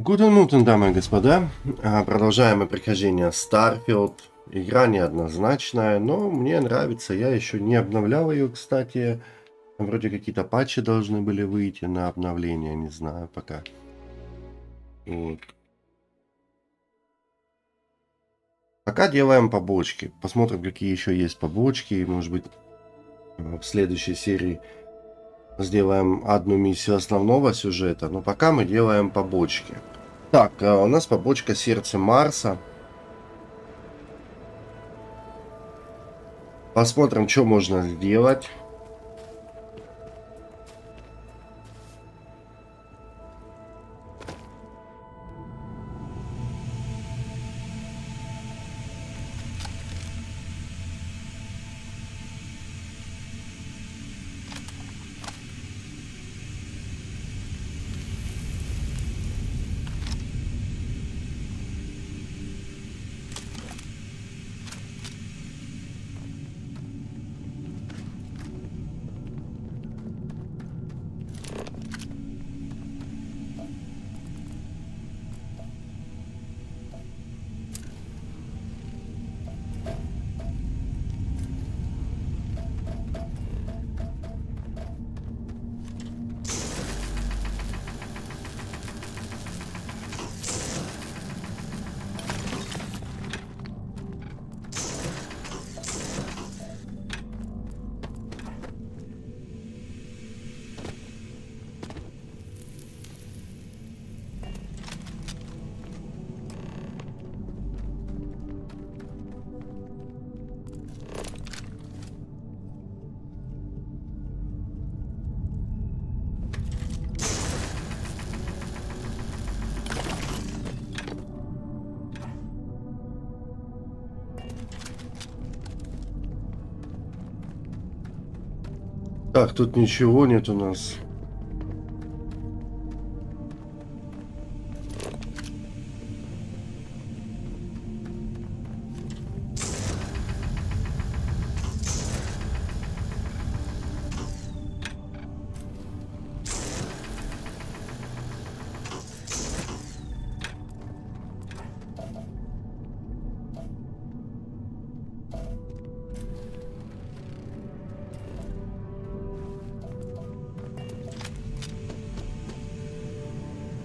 Гутен Мутен, дамы и господа. Продолжаем мы прохождение Starfield. Игра неоднозначная, но мне нравится. Я еще не обновлял ее, кстати. Вроде какие-то патчи должны были выйти на обновление, не знаю пока. Вот. Пока делаем побочки. Посмотрим, какие еще есть побочки. Может быть, в следующей серии сделаем одну миссию основного сюжета. Но пока мы делаем побочки. Так, у нас побочка сердце Марса. Посмотрим, что можно сделать. Так, тут ничего нет у нас.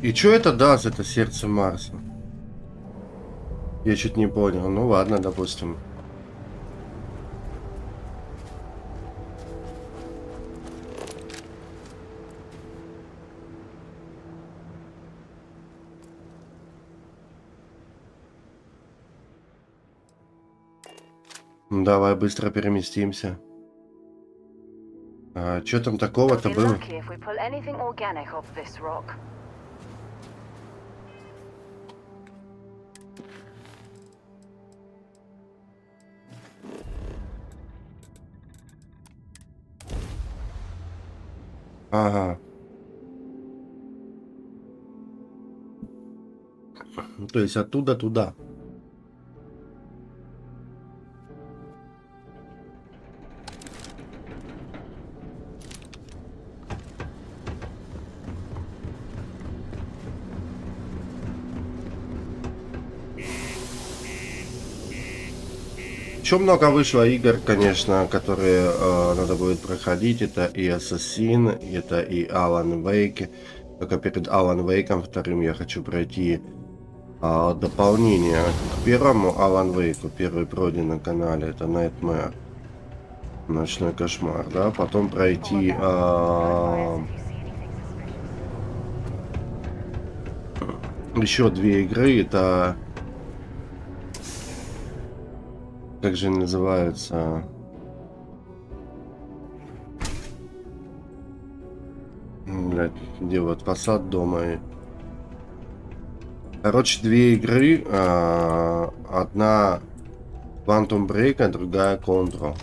И что это даст, это сердце Марса? Я чуть не понял. Ну ладно, допустим. Давай быстро переместимся. Что там такого-то было? Ага. То есть оттуда туда. Еще много вышло игр, конечно, которые надо будет проходить. Это и Ассасин, это и Alan Wake. Только перед Alan Wake'ом вторым я хочу пройти дополнение к первому Alan Wake'у. Первый пройден на канале. Это Nightmare. Ночной кошмар, да? Потом пройти еще две игры. Это... Как же называется? Блядь, где вот фасад дома. Короче, две игры. Одна Quantum Break, а другая Control.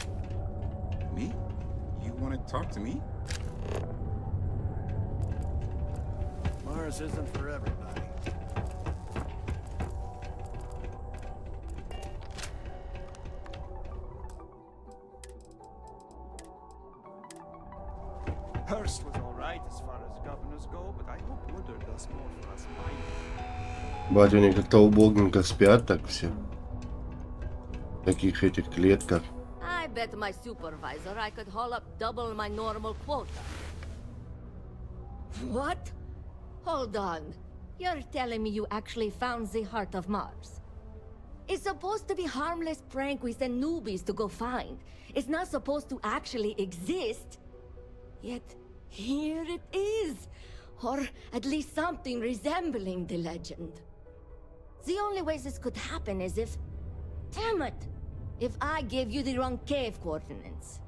Hearst was all right as far as governors go, Бать, они как-то убогненько спят так все. В таких этих клетках. I bet my supervisor I could haul up double my normal quota. What? Hold on. You're telling me you actually found the heart of Mars? It's supposed to be harmless prank we send newbies to go find. It's not supposed to actually exist. Yet, here it is. Or at least something resembling the legend. The only way this could happen is if... Damn it! If I gave you the wrong cave coordinates.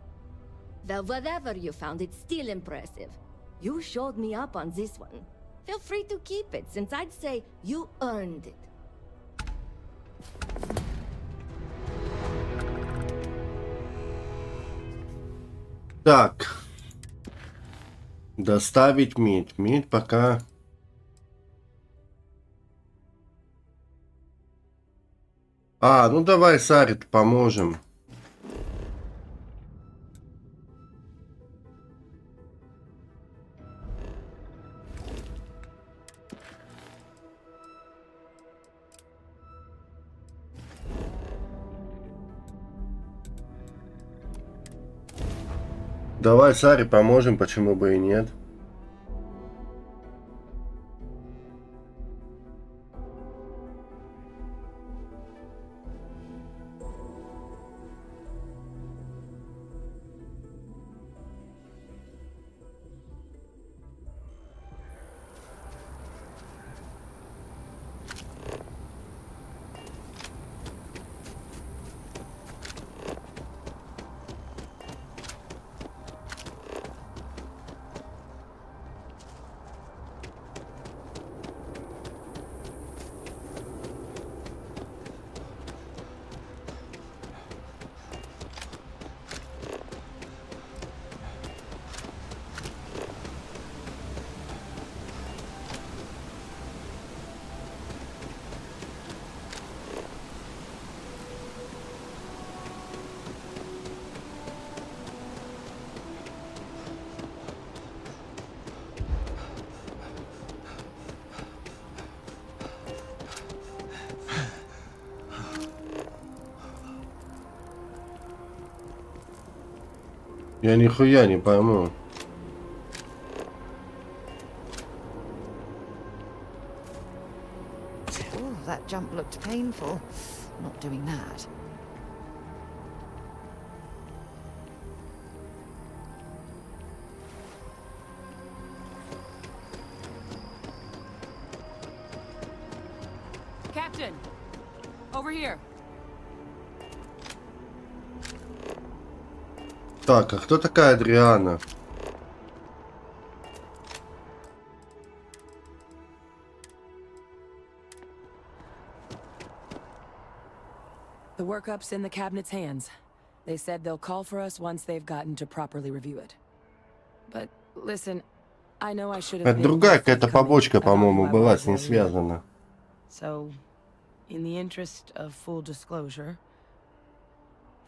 Well, whatever you found, it's still impressive. You showed me up on this one. Feel free to keep it, since I'd say you earned it. Так. Доставить медь. Медь пока... ну давай, Сарит, поможем. Давай, Саре, поможем, почему бы и нет. Я нихуя не пойму. Oh, that jump looked painful. Not doing that. Captain, over here. Так, а кто такая Адриана? The workup's in the cabinet's hands. They said they'll call for us once they've gotten to properly review it. But listen, I know I should have Это been другая какая-то побочка, about who по-моему, I была was с ней earlier. связана. So, in the interest of full disclosure,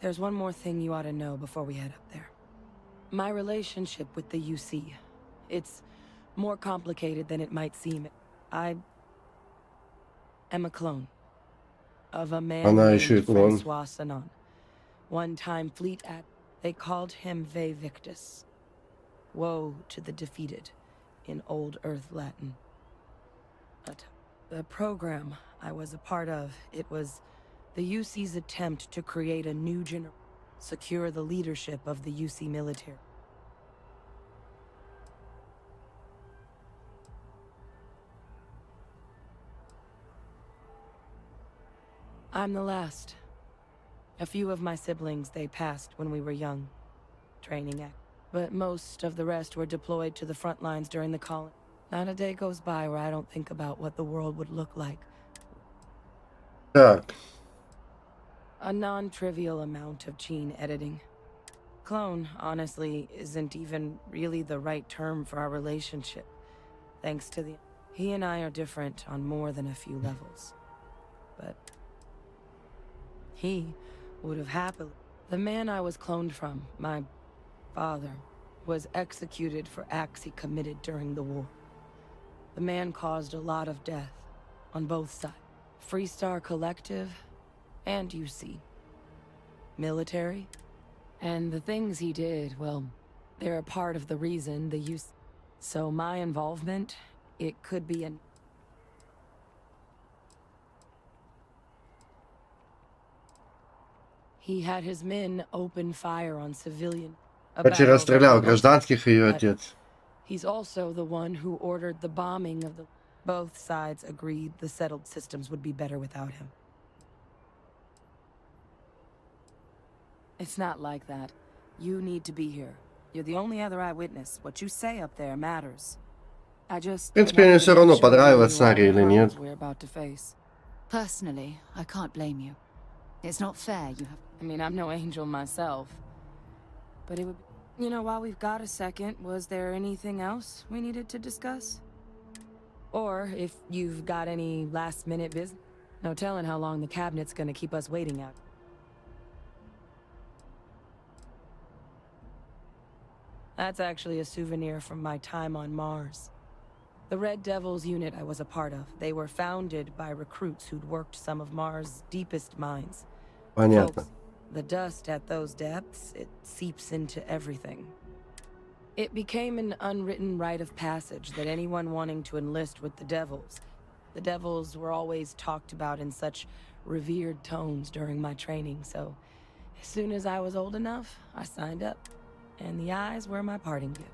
there's one more thing you ought to know before we head up there. My relationship with the UC. It's more complicated than it might seem. I am a clone of a man Она named еще и клон. Francois Sanon. One-time fleet at... They called him Ve Victus. Woe to the defeated, in Old Earth Latin. But the program I was a part of, it was the UC's attempt to create a new generation. Secure the leadership of the UC military. I'm the last. A few of my siblings, they passed when we were young, training at. But most of the rest were deployed to the front lines during the colony. Not a day goes by where I don't think about what the world would look like. Так. A non-trivial amount of gene editing. Clone, honestly, isn't even really the right term for our relationship. Thanks to the... He and I are different on more than a few levels. But... he would have happily... The man I was cloned from, my father, was executed for acts he committed during the war. The man caused a lot of death on both sides. Freestar Collective and UC. Military. And the things he did, well, they're a part of the reason the UC. So my involvement, it could be an... He had his men open fire on civilian. Короче, расстрелял гражданских и ее отец. He's also the one who ordered the bombing of the... Both sides agreed the settled systems would be better without him. It's not like that. You need to be here. You're the only other eyewitness. What you say up there matters. I just... В принципе, мне все равно, понравилось сценарий или нет. Personally, I can't blame you. It's not fair you have... I mean, I'm no angel myself. But it would... You know, while we've got a second, was there anything else we needed to discuss? Or if you've got any last-minute business? No telling how long the cabinet's gonna keep us waiting out. That's actually a souvenir from my time on Mars. The Red Devils unit I was a part of, they were founded by recruits who'd worked some of Mars' deepest mines. Понятно. Folks, the dust at those depths, it seeps into everything. It became an unwritten rite of passage that anyone wanting to enlist with the Devils were always talked about in such revered tones during my training, so as soon as I was old enough, I signed up. And the eyes were my parting gift.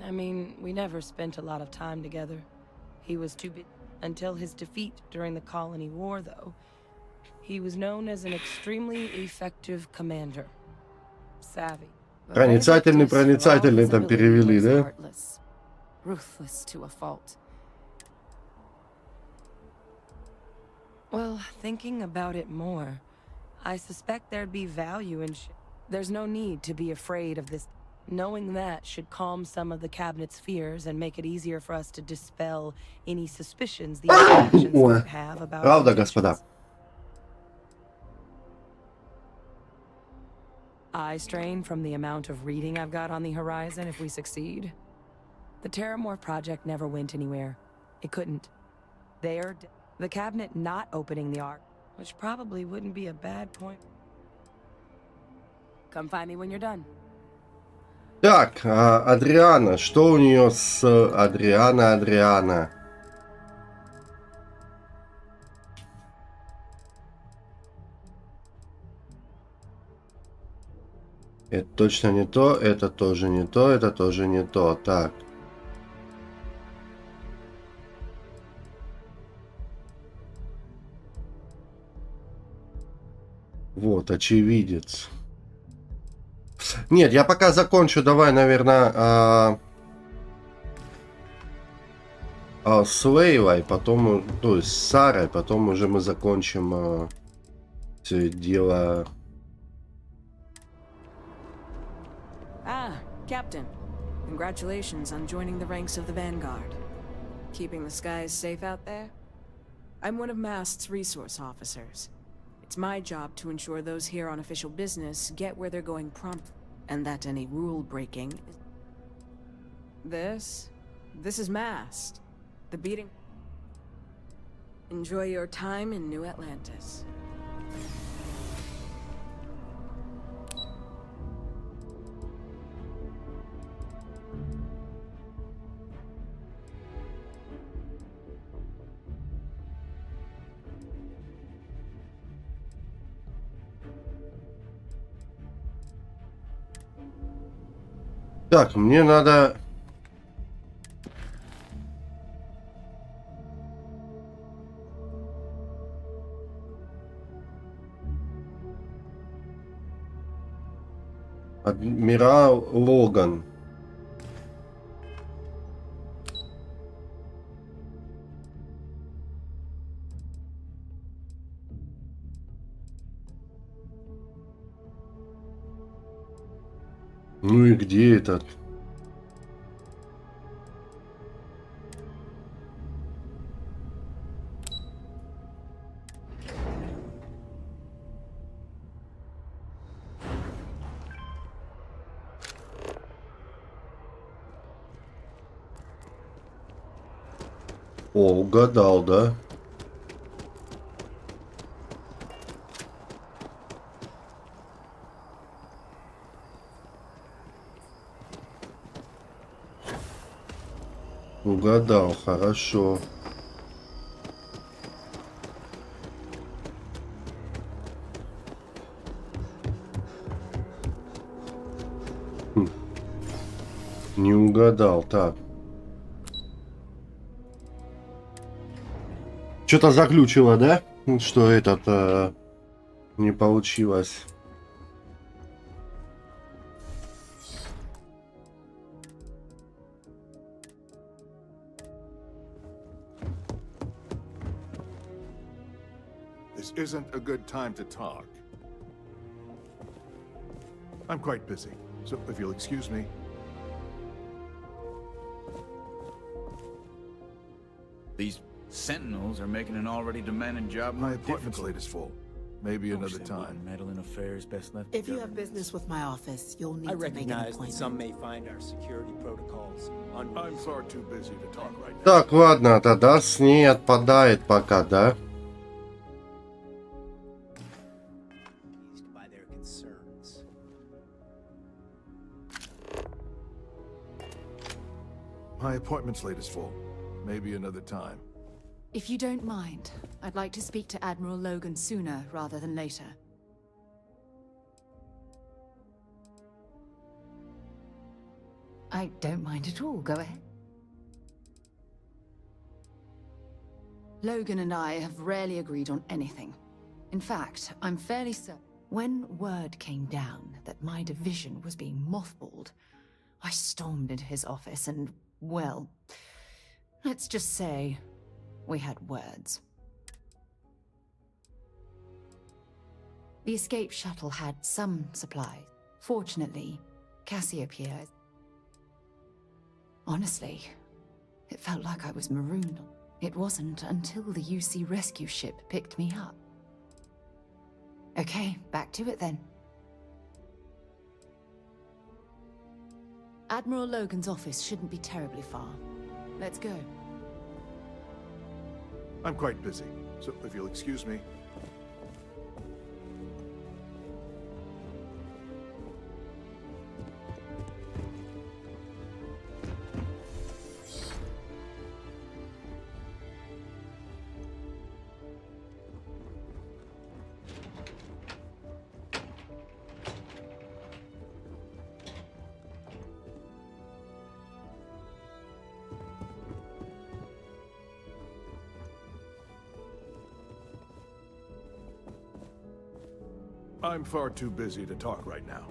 I mean, we never spent a lot of time together. He was too busy. Until his defeat during the Colony War, though, he was known as an extremely effective commander. Savvy. Проницательный, проницательный там перевели, да? Ruthless to a fault. Well, thinking about it more, I suspect there'd be value in There's no need to be afraid of this. Knowing that should calm some of the cabinet's fears and make it easier for us to dispel any suspicions the actions might have about... Правда, господа? I strain from the amount of reading I've got on the horizon if we succeed. The Terramore project never went anywhere. It couldn't. The cabinet not opening the Ark, which probably wouldn't be a bad point. Come find me when you're done. Так, Адриана. Что у нее с Адриана? Это точно не то, это тоже не то, это тоже не то. Так. Вот, очевидец. Нет, я пока закончу, давай, наверное, с Лейлой, потом, то есть с Сарой, потом уже мы закончим все дело. Captain. Congratulations on joining the ranks of the Vanguard. Keeping the skies safe out there? I'm one of Mast's resource officers. It's my job to ensure those here on official business get where they're going promptly, and that any rule breaking is... This is Mast. The beating... Enjoy your time in New Atlantis. Так, мне надо... Адмирал Логан. Ну и где этот? О, угадал, да? Угадал, хорошо. Не угадал, так. Что-то заглючило, да? Что этот не получилось. This isn't a good time to talk. I'm quite busy, so if you'll excuse me. These sentinels are making an already demanding job more My appointment difficult. slate is full. Maybe another Wish they wouldn't time. meddle in affairs best left. If you have business with my office, you'll need I to make an recognize that appointment. some may find our security protocols I'm far too busy to talk right now. Так, ладно, тогда с ней отпадает пока, да? by their concerns. My appointment slate is full. Maybe another time. If you don't mind, I'd like to speak to Admiral Logan sooner rather than later. I don't mind at all. Go ahead. Logan and I have rarely agreed on anything. In fact, I'm fairly certain. When word came down that my division was being mothballed, I stormed into his office and, well, let's just say we had words. The escape shuttle had some supplies. Fortunately, Cassiopeia. Honestly, it felt like I was marooned. It wasn't until the UC rescue ship picked me up. Okay, back to it then. Admiral Logan's office shouldn't be terribly far. Let's go. I'm quite busy, so if you'll excuse me. I'm far too busy to talk right now.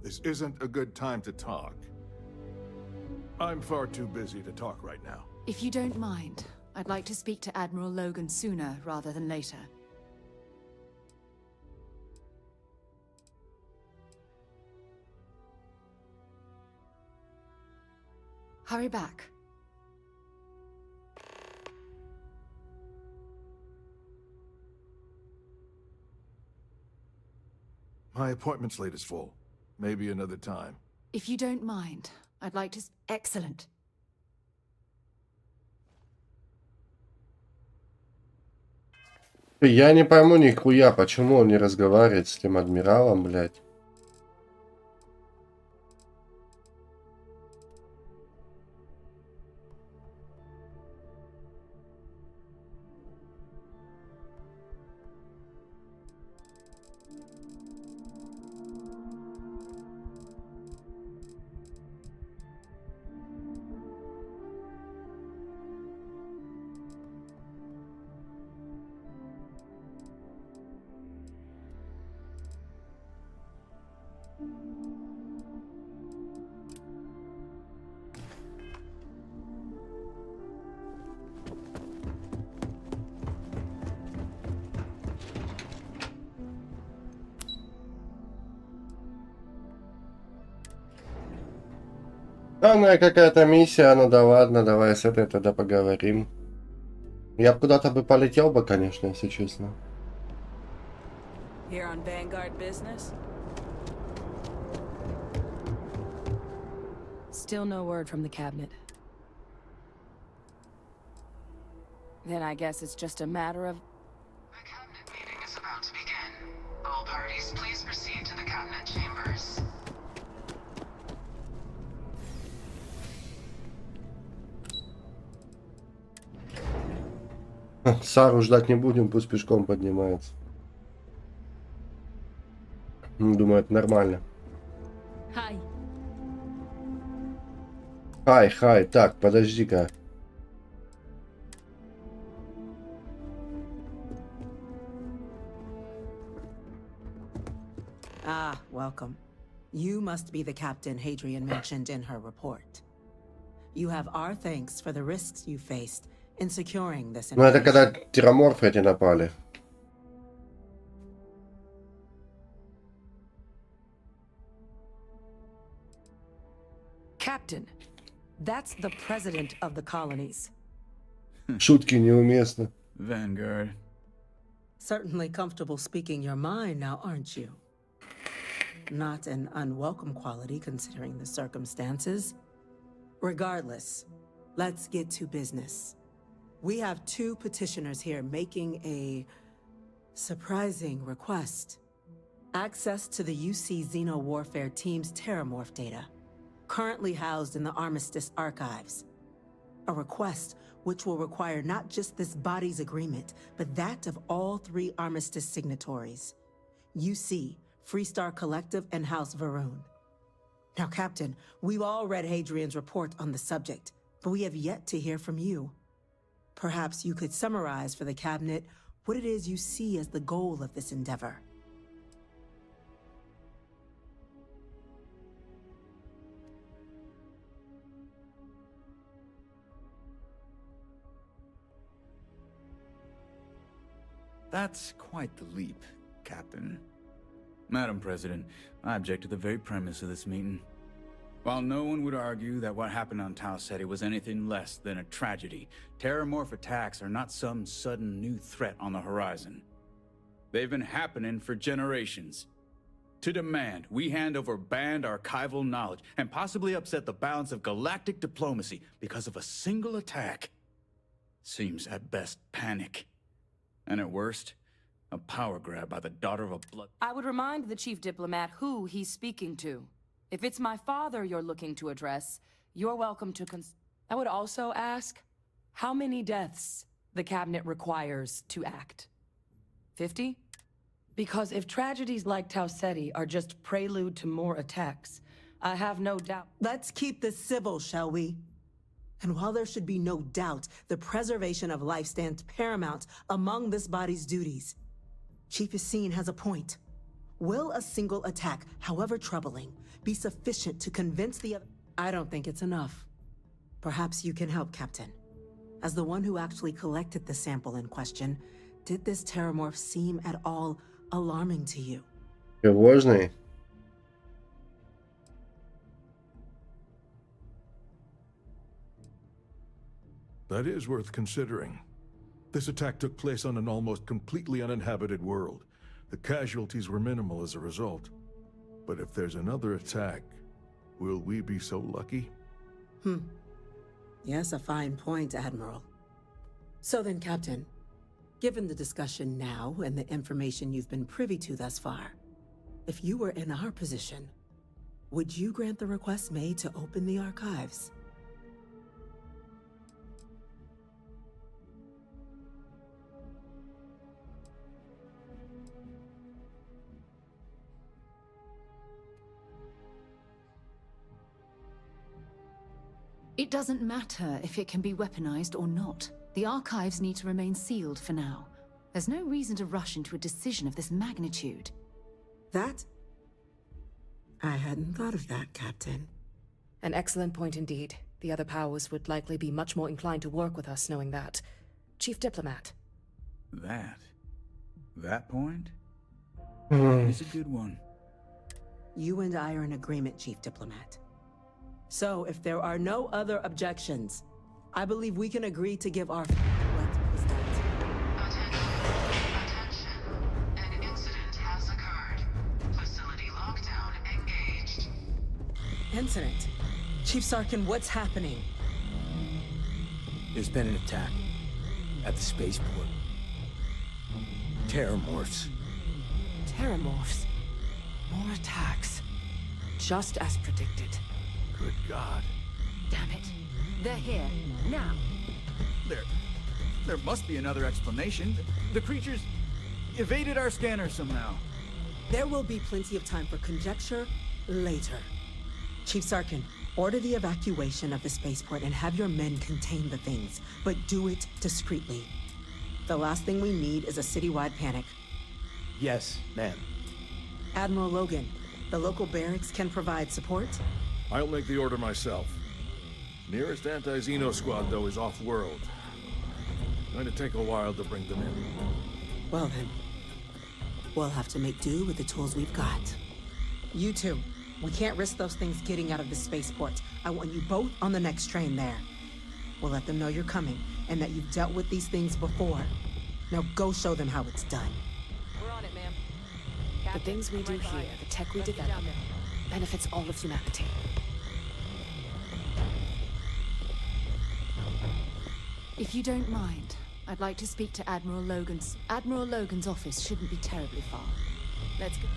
This isn't a good time to talk. I'm far too busy to talk right now. If you don't mind, I'd like to speak to Admiral Logan sooner rather than later. Hurry back. My appointment slate is full. Maybe another time. If you don't mind, I'd like to... Excellent. Я не пойму нихуя, почему он не разговаривает с тем адмиралом, блядь. Странная какая-то миссия, ну да ладно, давай с этой тогда поговорим. Я бы куда-то бы полетел бы, конечно, если честно. Here on Vanguard business? Still no word from the cabinet. Then I guess it's just a matter of... The cabinet meeting is about to begin. All parties, please proceed to the cabinet chambers. Сару ждать не будем, пусть пешком поднимается. Думаю, это нормально. Hi. Хай, так, подожди-ка. Ah, welcome. You must be the captain Hadrian mentioned in her report. You have our thanks for the risks you faced in securing this Ну, это когда information. тираморфы эти напали. Captain, that's the president of the colonies. Шутки неуместны. Vanguard. Certainly comfortable speaking your mind now, aren't you? Not an unwelcome quality considering the circumstances. Regardless, let's get to business. We have two petitioners here making a surprising request. Access to the UC Xeno Warfare Team's Terramorph data, currently housed in the Armistice archives. A request which will require not just this body's agreement, but that of all three Armistice signatories. UC, Freestar Collective, and House Varun. Now, Captain, we've all read Hadrian's report on the subject, but we have yet to hear from you. Perhaps you could summarize for the Cabinet what it is you see as the goal of this endeavor. That's quite the leap, Captain. Madam President, I object to the very premise of this meeting. While no one would argue that what happened on Tau Ceti was anything less than a tragedy, terramorph attacks are not some sudden new threat on the horizon. They've been happening for generations. To demand we hand over banned archival knowledge and possibly upset the balance of galactic diplomacy because of a single attack seems at best panic. And at worst, a power grab by the daughter of a blood... I would remind the chief diplomat who he's speaking to. If it's my father you're looking to address, you're welcome to I would also ask how many deaths the cabinet requires to act. 50? Because if tragedies like Tau Ceti are just prelude to more attacks, I have no doubt... Let's keep this civil, shall we? And while there should be no doubt, the preservation of life stands paramount among this body's duties. Chief Yassine has a point. Will a single attack, however troubling, be sufficient to convince the other? I don't think it's enough. Perhaps you can help, Captain. As the one who actually collected the sample in question, did this terramorph seem at all alarming to you? Тревожный. That is worth considering. This attack took place on an almost completely uninhabited world. The casualties were minimal as a result. But if there's another attack, will we be so lucky? Yes, a fine point, Admiral. So then, Captain, given the discussion now and the information you've been privy to thus far, if you were in our position, would you grant the request made to open the archives? It doesn't matter if it can be weaponized or not. The archives need to remain sealed for now. There's no reason to rush into a decision of this magnitude. That? I hadn't thought of that, Captain. An excellent point indeed. The other powers would likely be much more inclined to work with us knowing that. Chief Diplomat. That point? Is a good one. You and I are in agreement, Chief Diplomat. So, if there are no other objections, I believe we can agree to give our... What was that? Attention. An incident has occurred. Facility lockdown engaged. Incident? Chief Sarkin, what's happening? There's been an attack. at the spaceport. Terramorphs. Terramorphs. More attacks. Just as predicted. Good God. Damn it. They're here. Now. There must be another explanation. The creatures evaded our scanner somehow. There will be plenty of time for conjecture later. Chief Sarkin, order the evacuation of the spaceport and have your men contain the things, but do it discreetly. The last thing we need is a citywide panic. Yes, ma'am. Admiral Logan, the local barracks can provide support? I'll make the order myself. Nearest anti-Xeno squad, though, is off-world. Going to take a while to bring them in. Well then, we'll have to make do with the tools we've got. You two, we can't risk those things getting out of the spaceport. I want you both on the next train there. We'll let them know you're coming and that you've dealt with these things before. Now go show them how it's done. We're on it, ma'am. The things we do here, the tech we develop, benefits all of humanity. If you don't mind, I'd like to speak to Admiral Logan's. Admiral Logan's office shouldn't be terribly far. Let's go.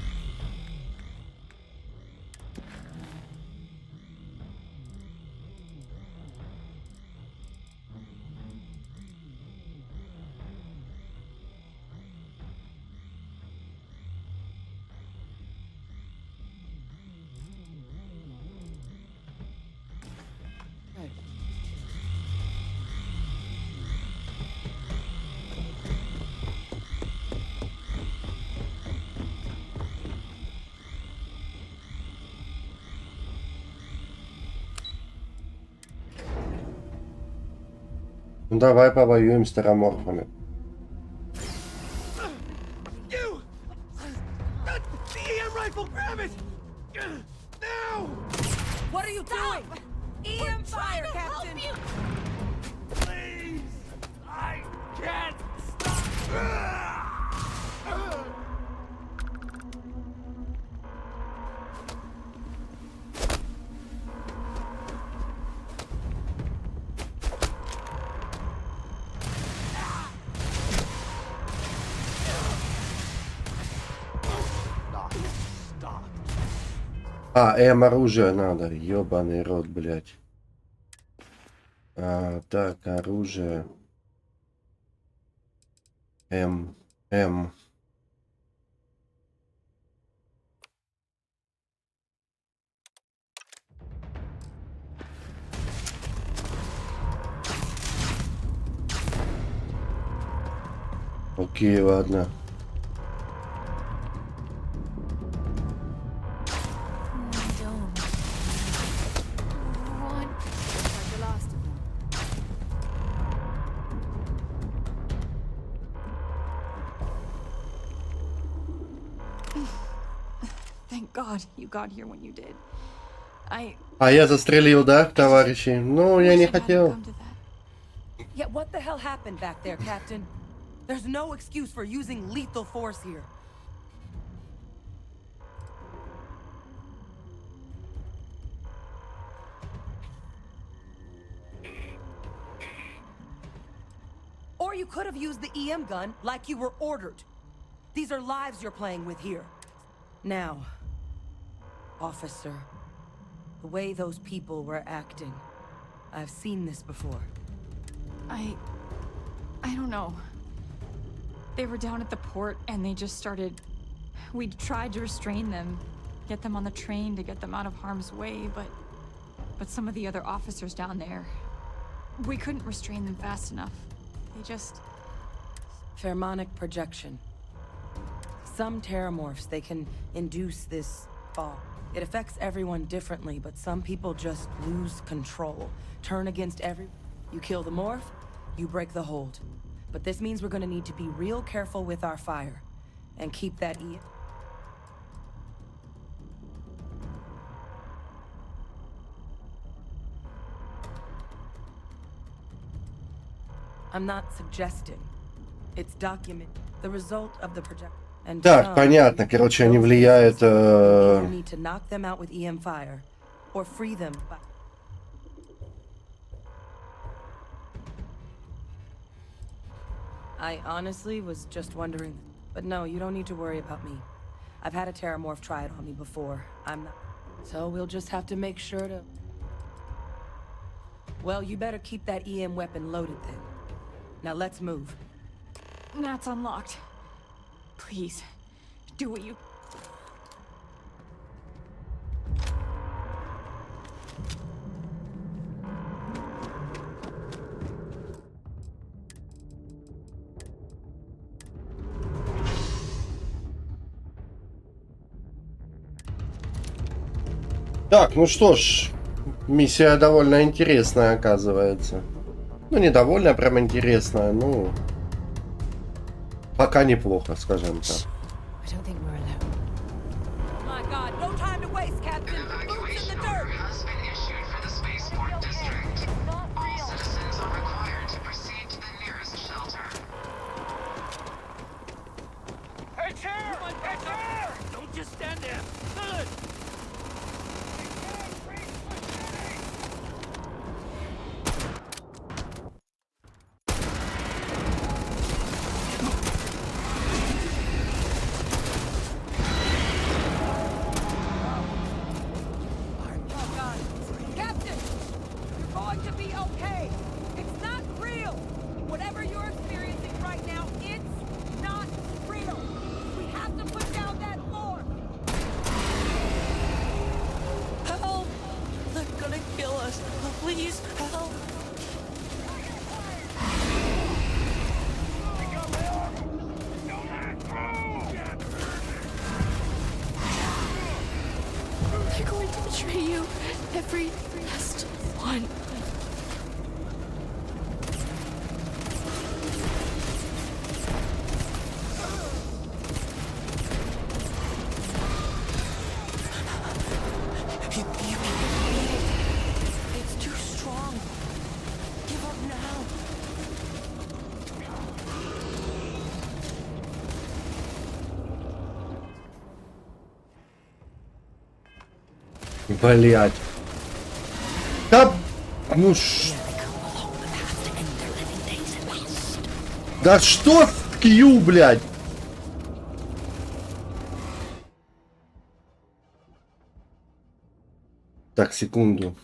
Ну давай повоюем с тераморфами. What are you doing? EM fire, Captain! Please! I can't stop! А, оружие надо. Ёбаный рот, блядь. Так, оружие. М. Окей, ладно. Thank God you got here when you did. А я застрелил, да, товарищи? Ну, я не хотел. Yeah, what the hell happened back there, Captain? There's no excuse for using lethal force here. Or you could have used the EM gun like you were ordered. These are lives you're playing with here. Now, officer, the way those people were acting, I've seen this before. I don't know. They were down at the port and they just started... We tried to restrain them, get them on the train to get them out of harm's way, but some of the other officers down there, we couldn't restrain them fast enough. They just... Pheromonic projection. Some terramorphs, they can induce this fog. It affects everyone differently, but some people just lose control. Turn against every... You kill the morph, you break the hold. But this means we're gonna need to be real careful with our fire. And keep that I'm not suggesting. It's document. The result of the project. Так, понятно. Короче, они влияют... Need to knock them out with EM fire, or free them by... I honestly was just wondering. But no, you don't need to worry about me. I've had a Terramorph try it on me before. I'm not... So we'll just have to make sure to... Well, you better keep that EM weapon loaded then. Now let's move. That's unlocked. Please, do what you... Так, ну что ж, миссия довольно интересная, оказывается. Ну, не довольно, прям интересная, ну... Пока неплохо, скажем так. My God, no time to waste, Captain. Boots in the dirt. Has been issued for the spaceport district. All citizens are required to proceed to the nearest shelter. Hey, chair! Hey, chair! Don't just stand there. Good. Captain, you're going to be okay. It's not real. Whatever you're experiencing right now, it's not real. We have to put down that form. Help! They're gonna kill us. Please, help! They're going to betray you. Every last one. You can't beat it. It's too strong. Give up now. Блять. Да, ну ш... Да что с Q, блядь? Так, секунду.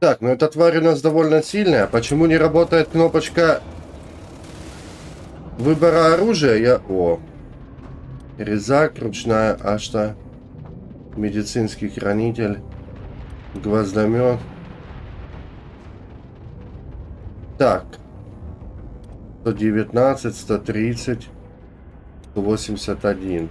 Так, ну эта тварь у нас довольно сильная. Почему не работает кнопочка выбора оружия? О. Резак, ручная ашта, медицинский хранитель, гвоздомет. Так. 119, 130, 181.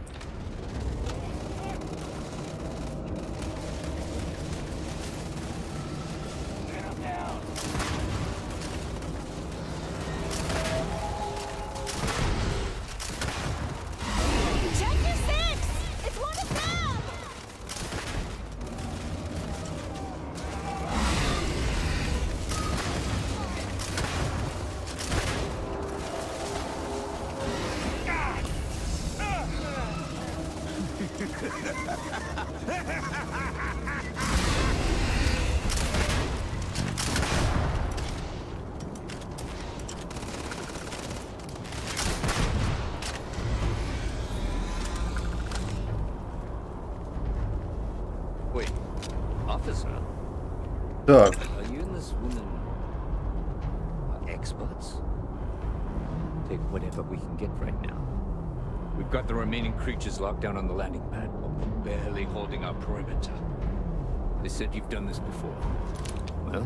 Wait, officer? Так. Are you and this woman experts? Take whatever we can get right now. We've got the remaining creatures locked down on the landing pad, but we're barely holding our perimeter. They said you've done this before. Well,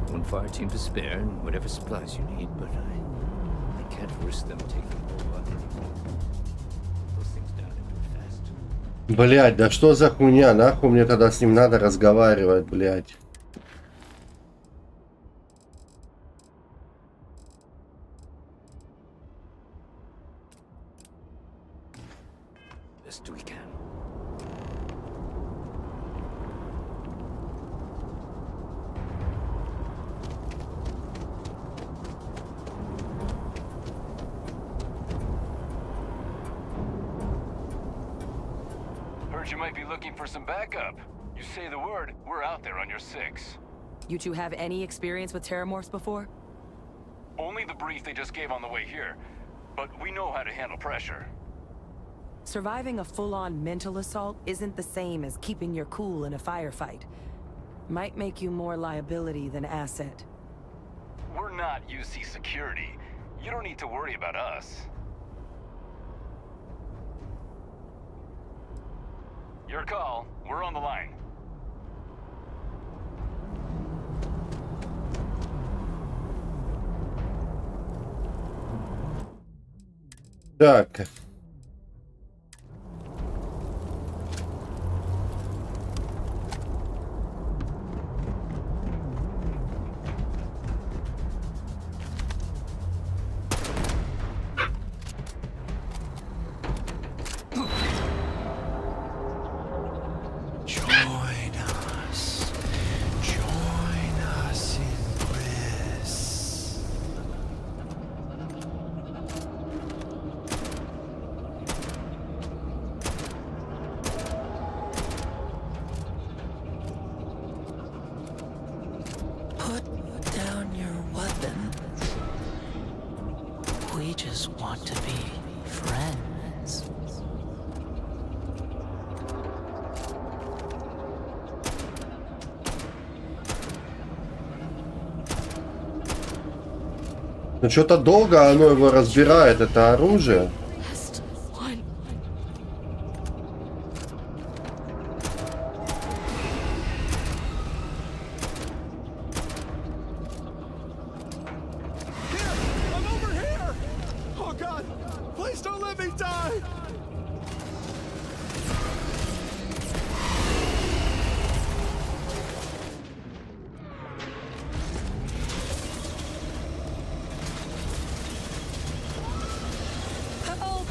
one fire team to spare and whatever supplies you need, but I can't risk them taking over anymore. Those things down into it fast. Блять, да что за хуйня? Нахуй мне тогда с ним надо разговаривать, блять. Best we can. Heard you might be looking for some backup. You say the word, we're out there on your 6. You two have any experience with terramorphs before? Only the brief they just gave on the way here. But we know how to handle pressure. Surviving a full-on mental assault isn't the same as keeping your cool in a firefight. Might make you more liability than asset. We're not UC security. You don't need to worry about us. Your call. We're on the line. Так. Put down your weapon. We just want to be friends. Ну что-то долго оно его разбирает, это оружие.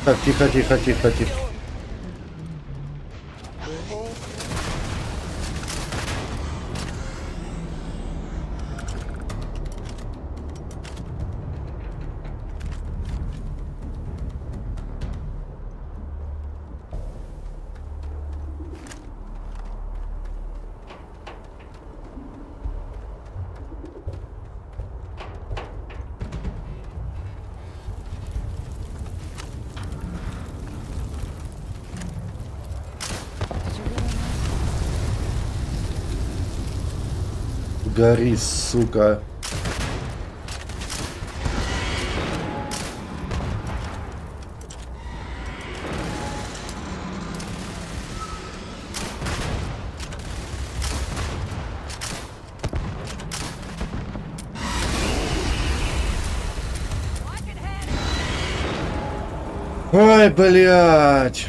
Так, тихо, тихо, тихо, тихо. Сгори, сука. Ой, блядь.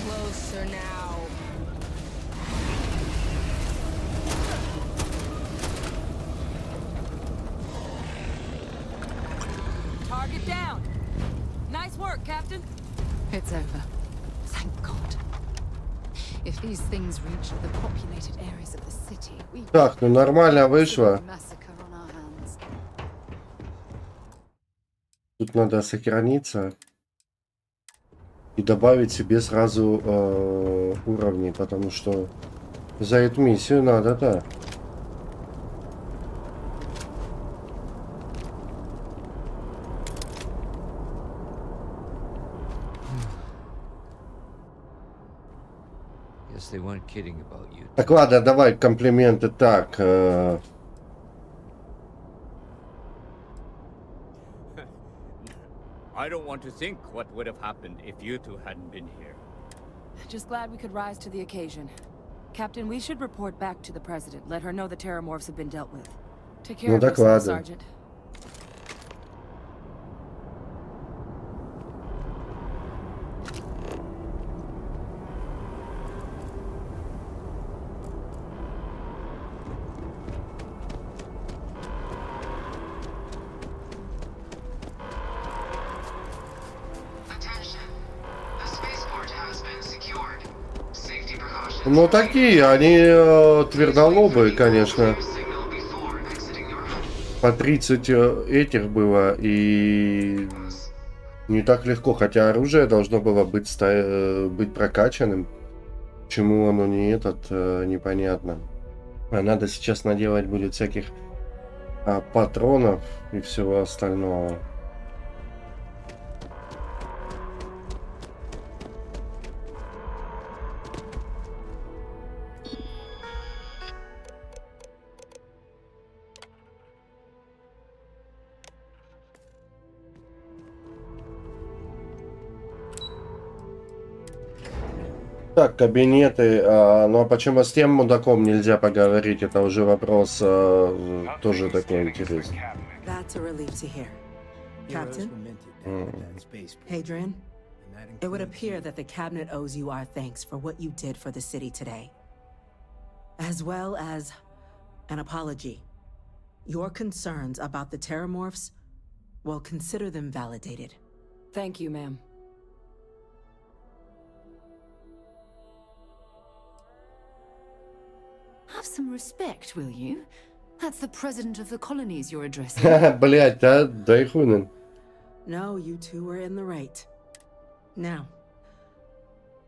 Closer now. Target down. Nice work, Captain. It's over. Thank God. If these things reach the populated areas of the city, we Так, ну нормально вышло. massacre on our hands. Тут надо сохраниться и добавить себе сразу уровни, потому что за эту миссию надо, да. Guess they weren't kidding about you. Так, ладно, давай комплименты так. I don't want to think what would have happened if you two hadn't been here. Just glad we could rise to the occasion. Captain, we should report back to the President. Let her know the terramorphs have been dealt with. Take care Ну, of yourself, докладывай. Sergeant. Ну такие, они твердолобые, конечно. По 30 этих было, и не так легко, хотя оружие должно было быть, быть прокачанным. Почему оно не этот, непонятно. А надо сейчас наделать будет всяких патронов и всего остального. Так, кабинеты. Ну а почему с тем мудаком нельзя поговорить? Это уже вопрос тоже такой интересный. That's a relief to hear. Captain? Hadrian, it would appear that the cabinet owes you our thanks for what you did for the city today. As well as an apology. Your concerns about the terramorphs, well, consider them validated. Thank you, ma'am. Have some respect, will you? That's the president of the colonies you're addressing. Блять, да, дай хуй. No, you two were in the right. Now,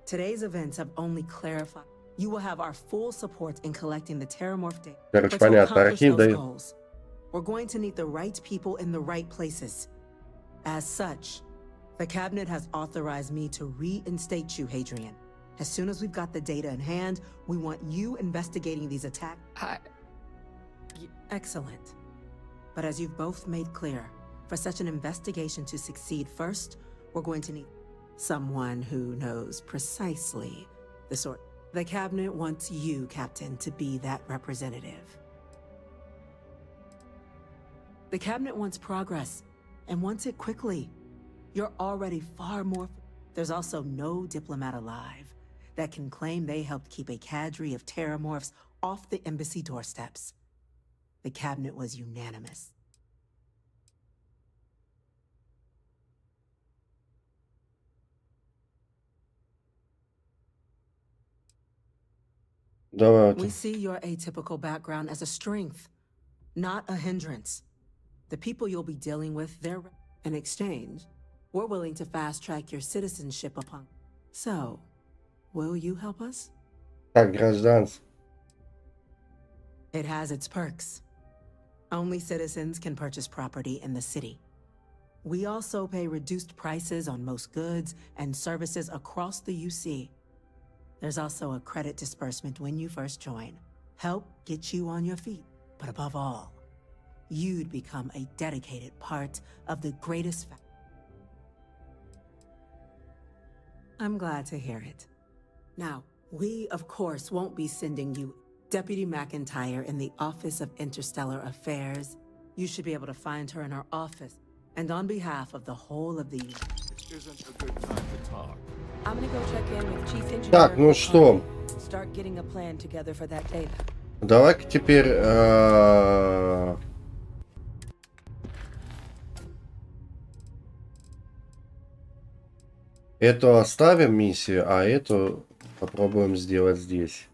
today's events have only clarified. You will have our full support in collecting the terramorph data. Короче, But to понятно, accomplish архив those дает. goals, we're going to need the right people in the right places. As such, the cabinet has authorized me to reinstate you, Hadrian. As soon as we've got the data in hand, we want you investigating these attacks. Excellent. But as you've both made clear, for such an investigation to succeed first, we're going to need someone who knows precisely the sort. The cabinet wants you, Captain, to be that representative. The cabinet wants progress, and wants it quickly. You're already far more... There's also no diplomat alive that can claim they helped keep a cadre of terramorphs off the embassy doorsteps. The cabinet was unanimous. We see your atypical background as a strength, not a hindrance. The people you'll be dealing with, they're... In exchange, we're willing to fast-track your citizenship upon... So, will you help us? Так, гражданство. It has its perks. Only citizens can purchase property in the city. We also pay reduced prices on most goods and services across the UC. There's also a credit disbursement when you first join. Help get you on your feet. But above all, you'd become a dedicated part of the greatest I'm glad to hear it. Now, we, of course, won't be sending you Deputy McIntyre in the Office of Interstellar Affairs. You should be able to find her in her office. And on behalf of the whole of the... It isn't a good time to talk. I'm gonna go check in with Chief Engineer. Так, ну что? Start getting a plan together for that data. Давай-ка теперь... Эту оставим миссию, а эту попробуем сделать здесь.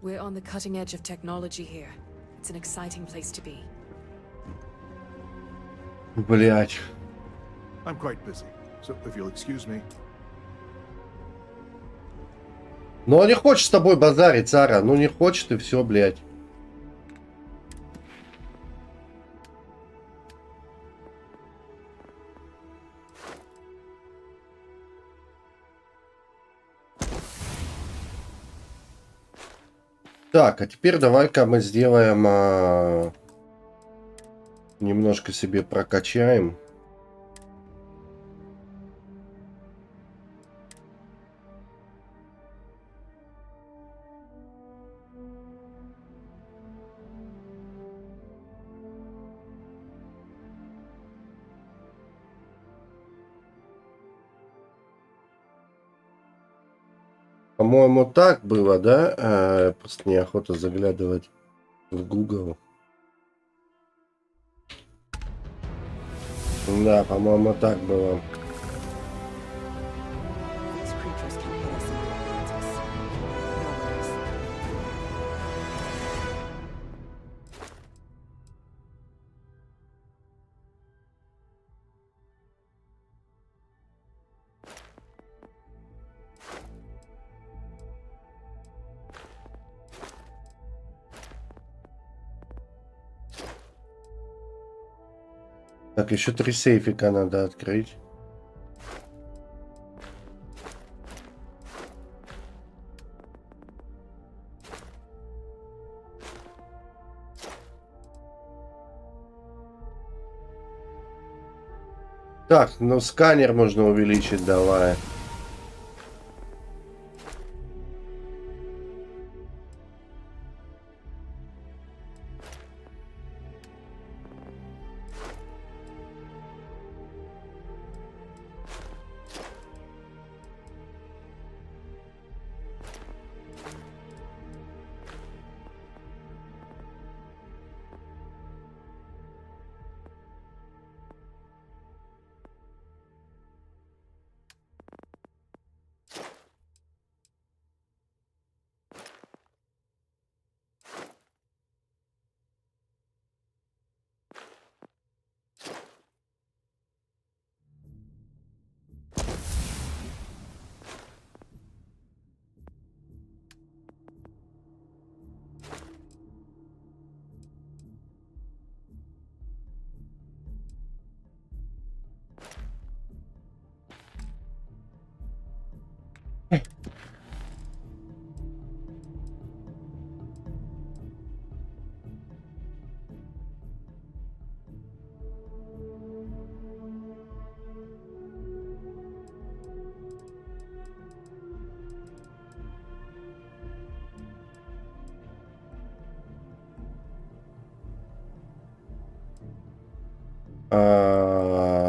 We're on the cutting edge of technology here. It's an exciting place to be. Блять. I'm quite busy, so if you'll excuse me. Ну, он не хочет с тобой базарить, Сара. Ну, не хочет, и все, блядь. Так, а теперь давай-ка мы сделаем... немножко себе прокачаем. По-моему, так было, да? Просто неохота заглядывать в Google. Да, по-моему, так было. Так, еще 3 сейфика надо открыть. Так, ну сканер можно увеличить, давай.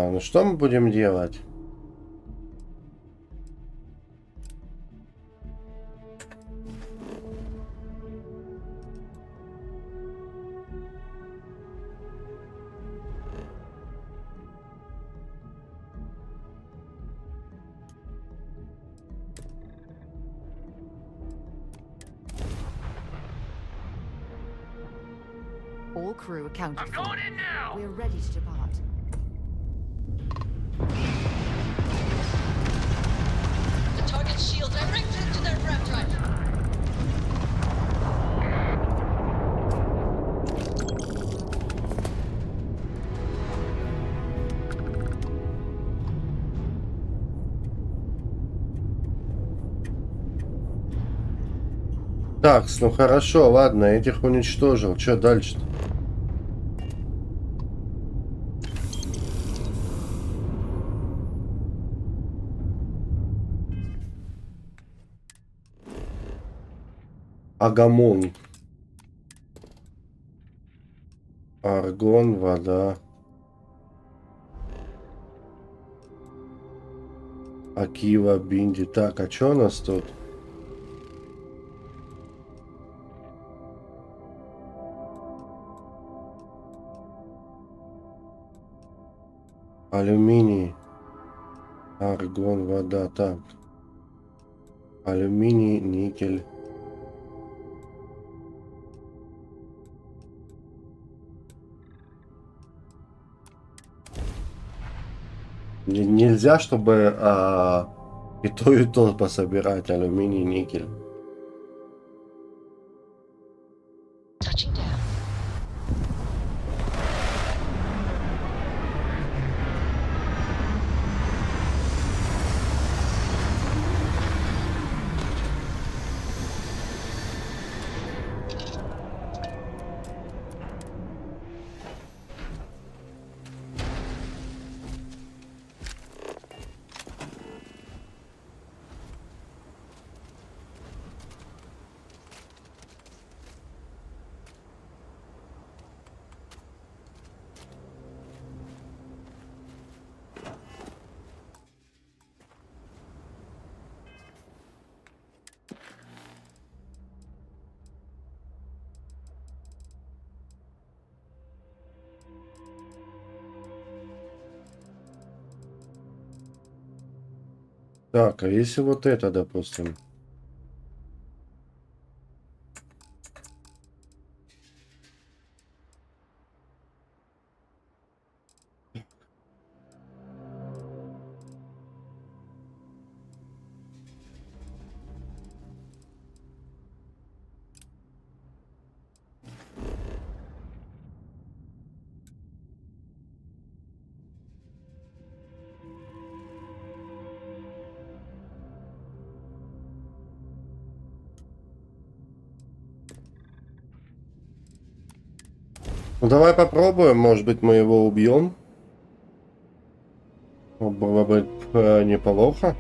Ну что мы будем делать? All crew accounted I'm going in now! We're ready to depart. The target's shield directed into their rev drive. Так, ну хорошо, ладно, этих уничтожил. Что дальше-то? Агамон. Аргон, вода. Акива, Бинди. Так, а что у нас тут? Алюминий. Аргон, вода. Так. Алюминий, никель. Нельзя, чтобы и то пособирать. Алюминий, никель. Так, а если вот это, допустим? Ну давай попробуем, может быть мы его убьем. Было бы неплохо.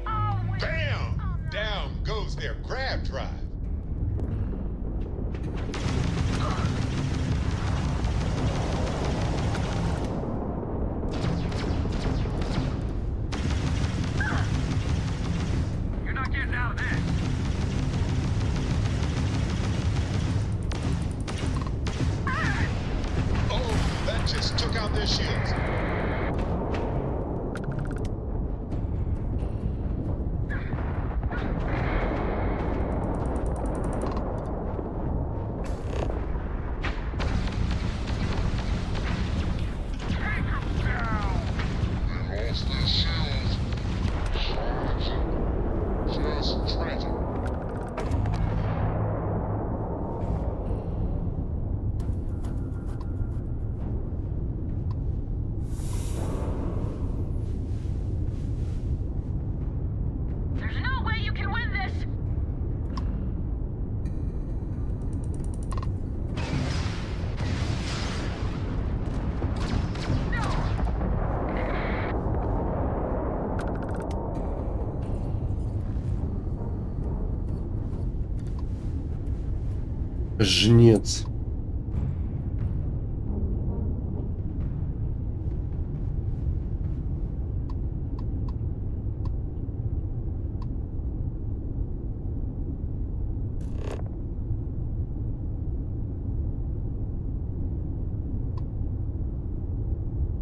Жнец.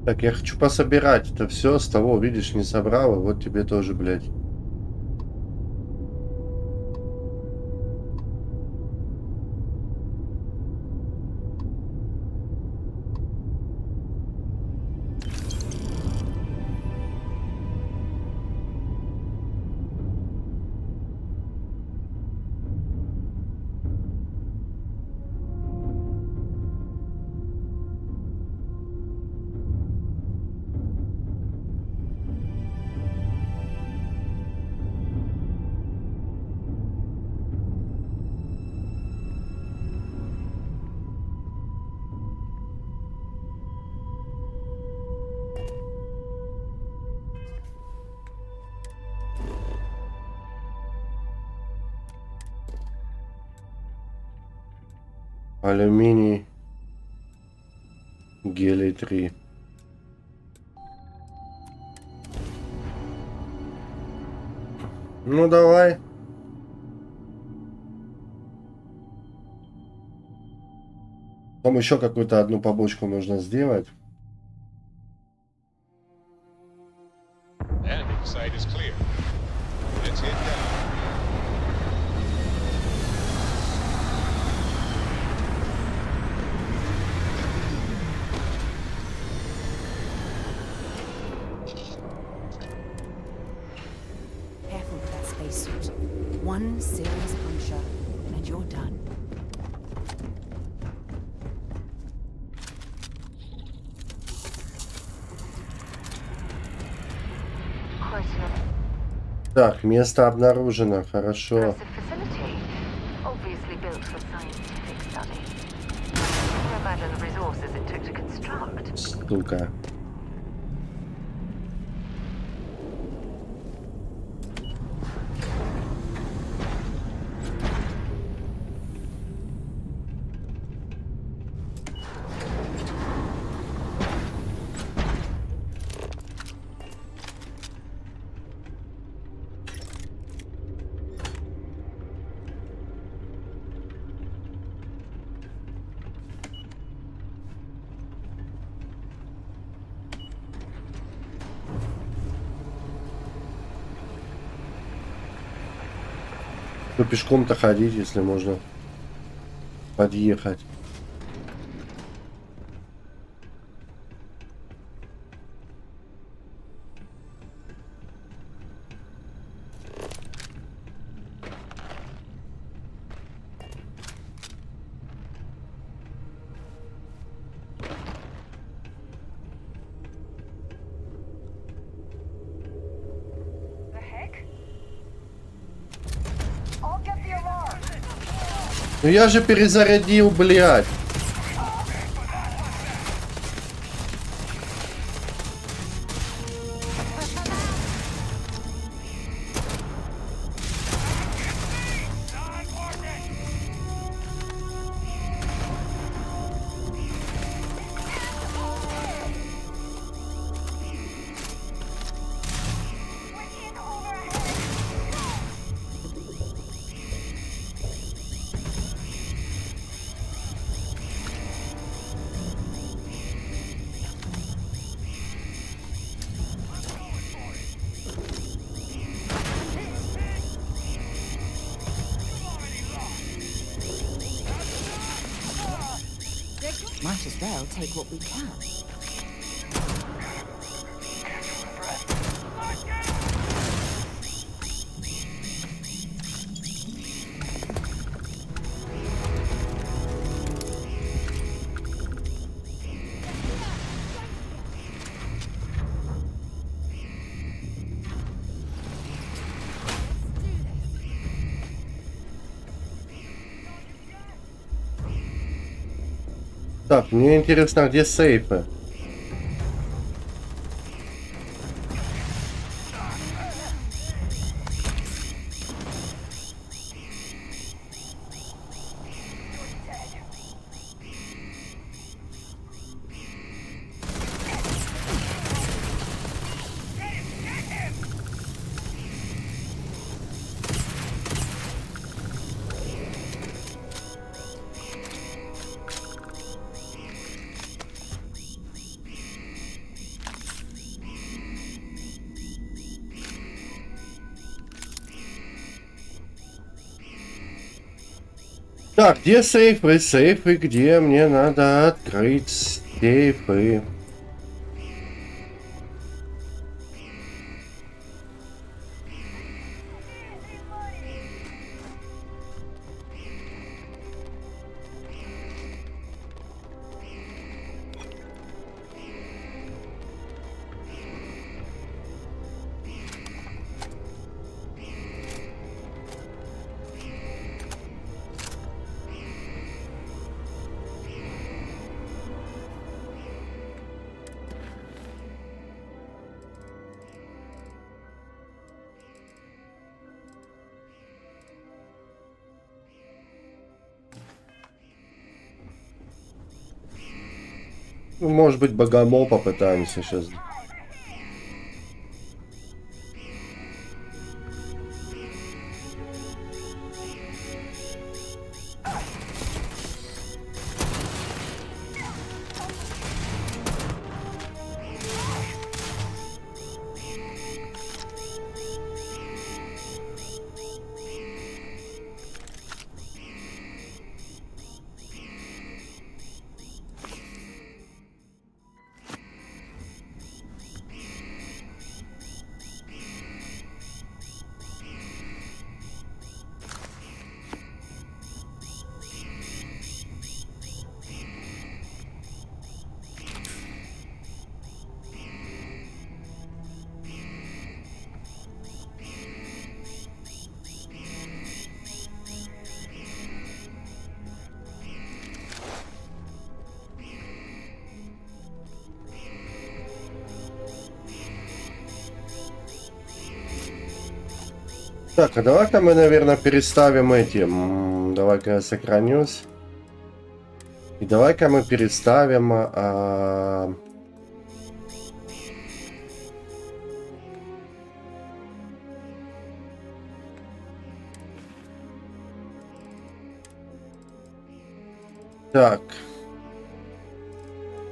Так, я хочу пособирать это все с того, видишь, не собрал, и вот тебе тоже, блядь. Алюминий. Гелий 3. Ну давай. Там еще какую-то одну побочку нужно сделать. Landing site is clear. Let's head down. Careful with that spacesuit. One serious puncture, and you're done. Так, место обнаружено. Хорошо. Facility, obviously built for scientific study. Can you imagine the resources it took to construct? Сука. Ну, пешком-то ходить, если можно подъехать. Ну я же перезарядил, блядь. Might as well take what we can. Так, мне интересно, где сейфы? Так, где сейфы? Сейфы, где мне надо открыть сейфы? Может быть, богомол попытаемся сейчас. Так, а давай-ка мы, наверное, переставим эти. Давай-ка я сохранюсь. И давай-ка мы переставим... Так.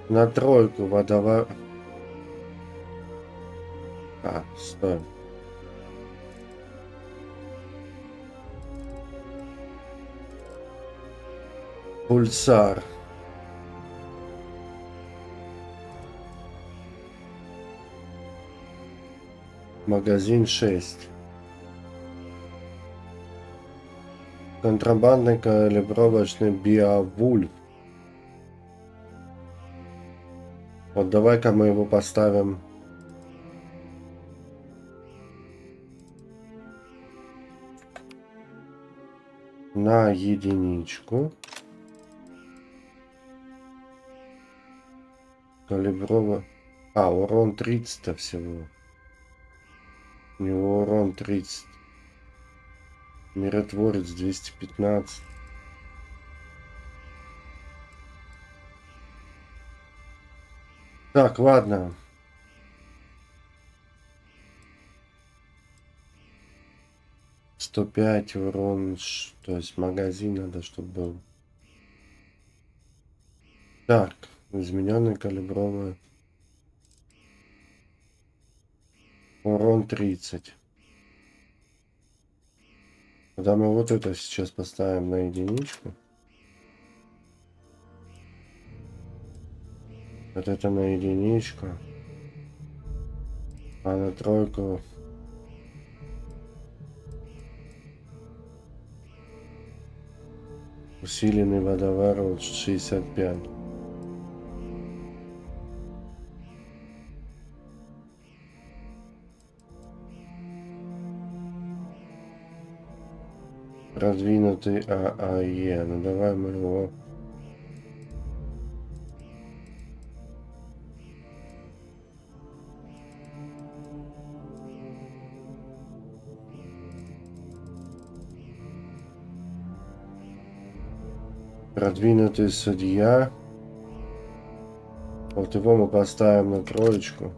На тройку водова... стой. Пульсар. Магазин 6. Контрабандный калибровочный биовульф. Вот давай-ка мы его поставим. На единичку. Калиброво. Урон 30 всего. У него урон 30. Миротворец 215. Так, ладно. «105 урон». То есть магазин надо, чтобы был. Так. Измененный калибровый. Урон 30. Когда мы вот это сейчас поставим на единичку. Вот это на единичку. А на тройку. Усиленный водоворот 65. Продвинутый ААЕ. Ну давай мы его... Продвинутый судья. Вот его мы поставим на троечку.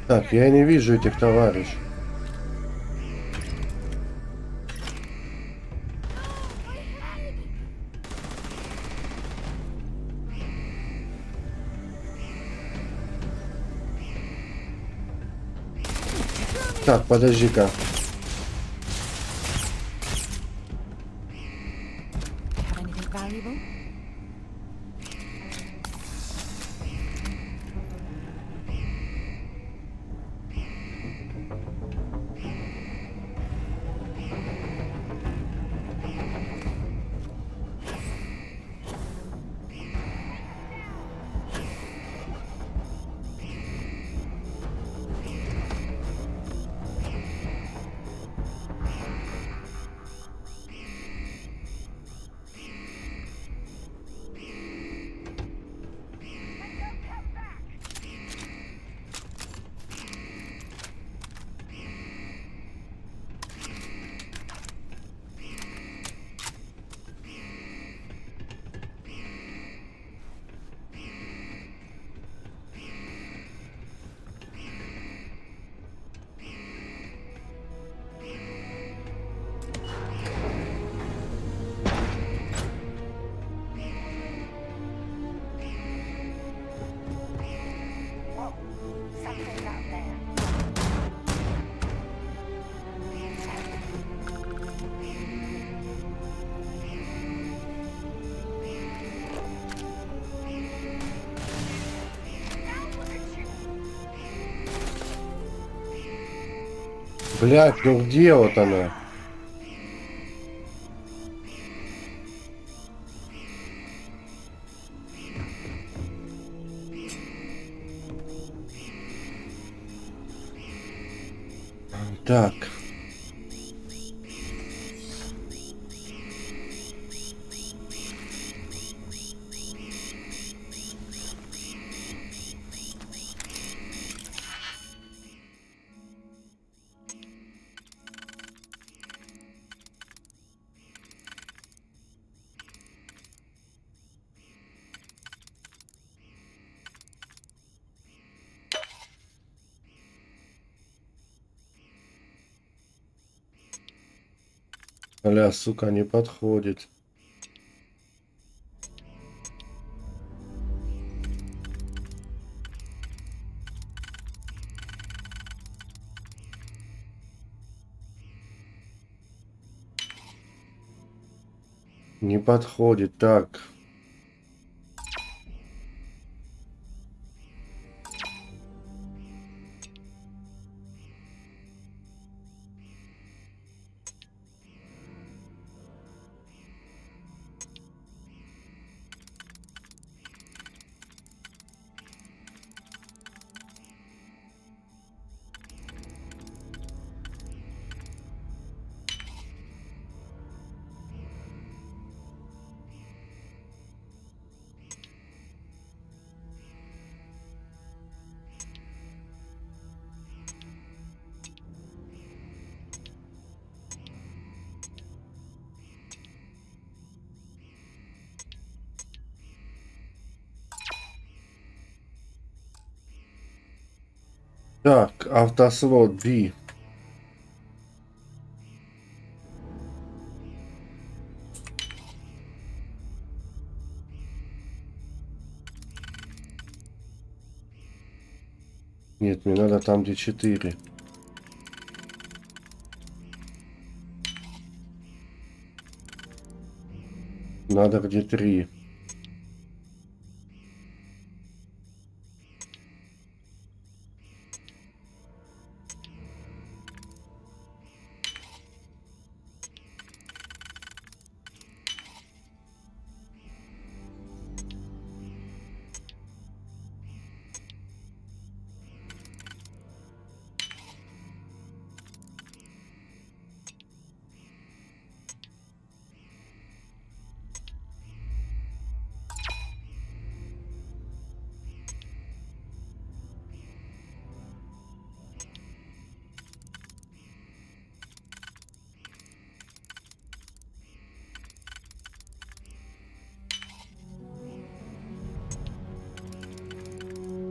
Так, я не вижу этих товарищей. Так, подожди-ка. Блядь, ну где вот она? Так. Бля, сука, не подходит. Не подходит, так. Так, автослот B. Нет, мне надо там, где 4. Надо где 3.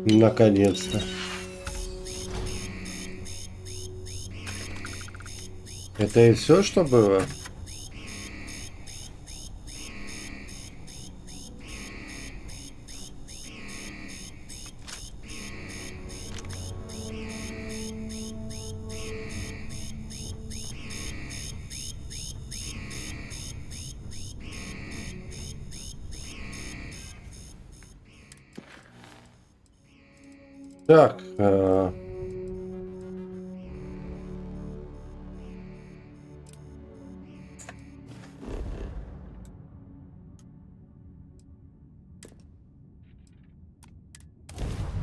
Наконец-то. Это и все, что было? Так.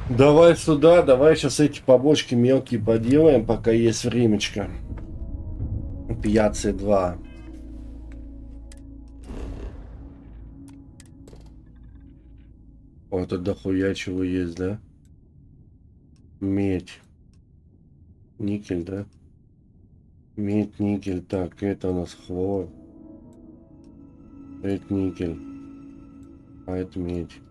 Давай сюда, давай сейчас эти побочки мелкие поделаем, пока есть времечко. Пьяцы 2. Вот это дохуя чего есть, да? Медь. Никель, да? Медь, никель. Так, это у нас хлор. Это никель. А это медь.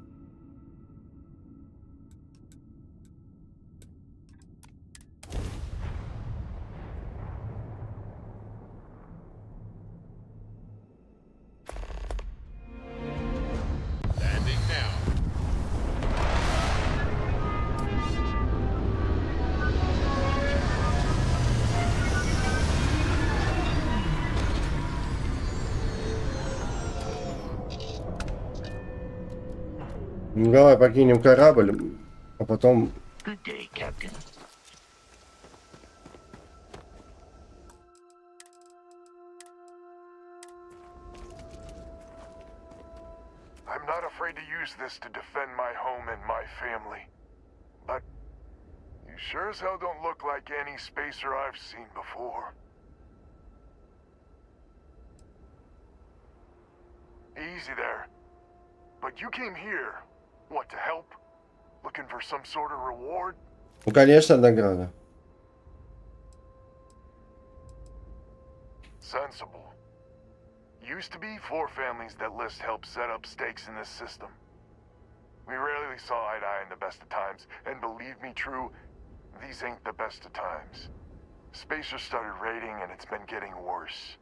Landing now. Ну, давай покинем корабль, а потом... Good day, Captain. I'm not afraid to use this to defend my home and my family. But you sure as hell don't look like any spacer I've seen before. Easy there. But you came here, what, to help? Looking for some sort of reward? Ну, конечно, награда. Sensible. Used to be 4 families that list helped set up stakes in this system. We rarely saw eye to eye in the best of times, and believe me true, these ain't the best of times. Spacers started raiding and it's been getting worse.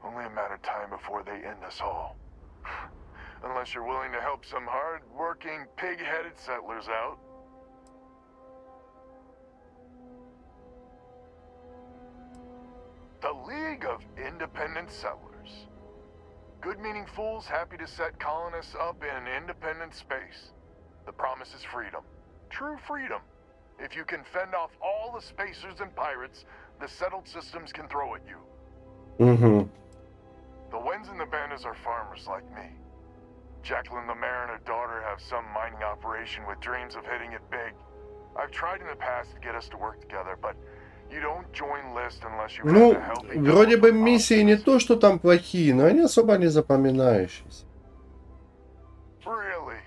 Only a matter of time before they end us all. Unless you're willing to help some hard-working, pig-headed settlers out. The League of Independent Settlers. Good-meaning fools happy to set colonists up in independent space. The promise is freedom. True freedom. If you can fend off all the spacers and pirates the settled systems can throw at you. Mm-hmm. The Wens and the Bandas are farmers like me. Jacqueline the mayor and her daughter have some mining operation with dreams of hitting it big. I've tried in the past to get us to work together, but you don't join list unless you Ну, have a healthy вроде бы goal of миссии не то, что там плохие, но они особо не запоминающиеся. Really?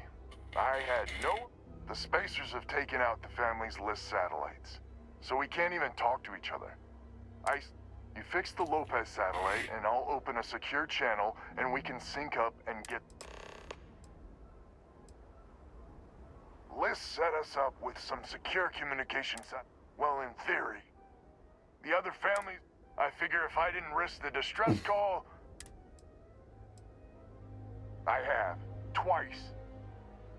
I had no... The spacers have taken out the family's list satellites, so we can't even talk to each other. You fix the Lopez satellite, and I'll open a secure channel, and we can sync up and get... List set us up with some secure communications, well, in theory. The other families, I figure if I didn't risk the distress call... I have. Twice.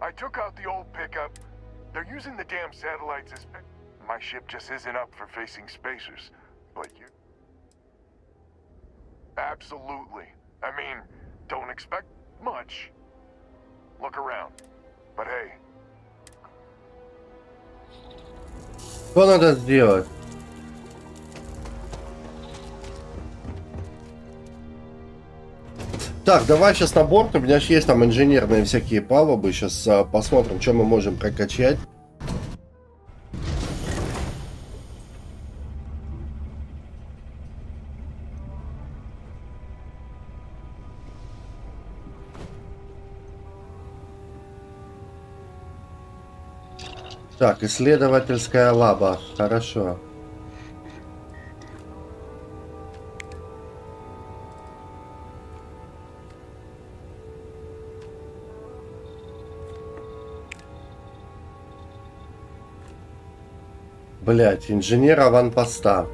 I took out the old pickup. They're using the damn satellites as... My ship just isn't up for facing spacers. But you... Absolutely. I mean, don't expect much. Look around. But hey... Что надо сделать? Так, давай сейчас на борт. У меня же есть там инженерные всякие палубы. Сейчас посмотрим, что мы можем прокачать. Так, исследовательская лаба. Хорошо. Блять, инженер аванпоста.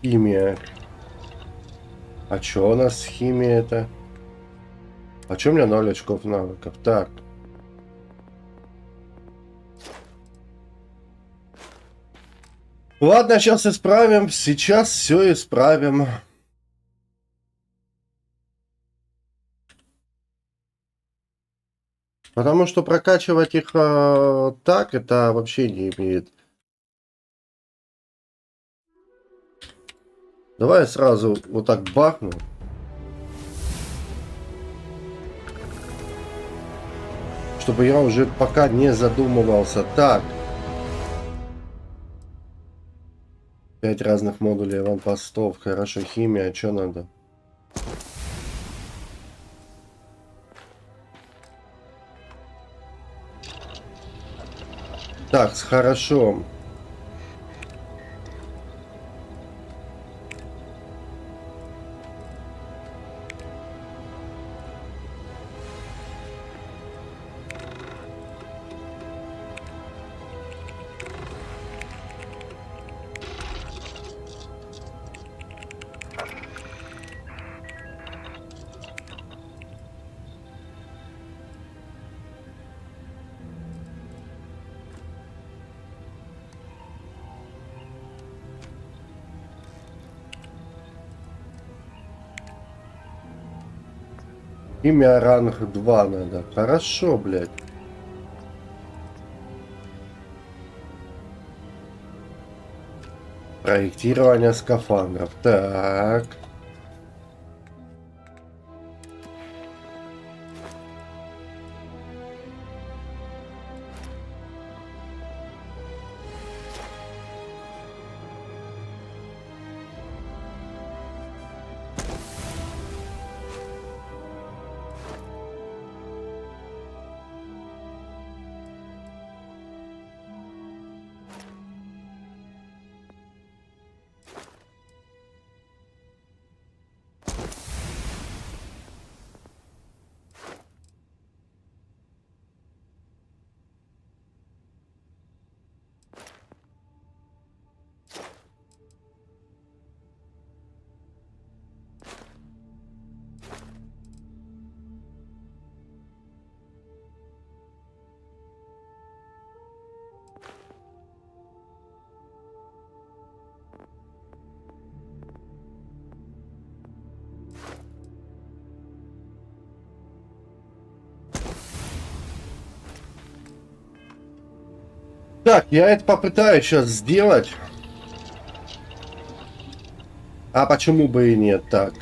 Химия. А чё у нас химия это? А чё у меня 0 очков навыков? Так. Ладно, сейчас исправим. Сейчас все исправим. Потому что прокачивать их так, это вообще не имеет. Давай я сразу вот так бахну. Чтобы я уже пока не задумывался. Так. 5 разных модулей аванпостов. Хорошо, химия. Что надо? Так, хорошо. Имя ранг 2 надо. Хорошо, блядь. Проектирование скафандров. Так. Так, я это попытаюсь сейчас сделать. А почему бы и нет? Так.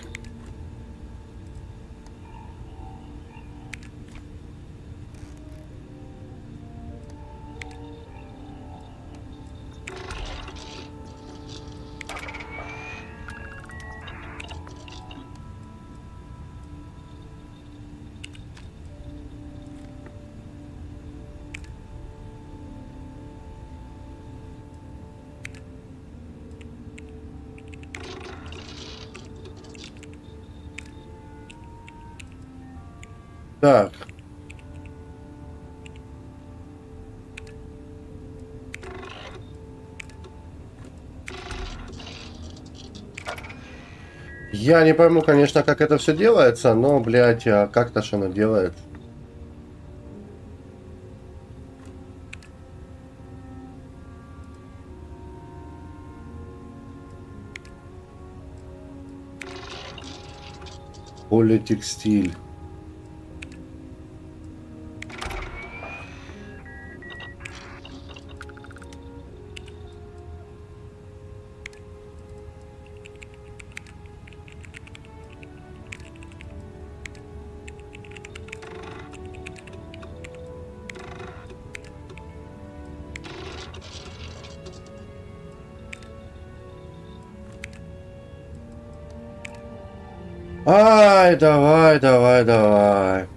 Так. Я не пойму, конечно, как это все делается, но, блядь, а как-то ж оно делает. Политекстиль. Ай, давай, давай, давай.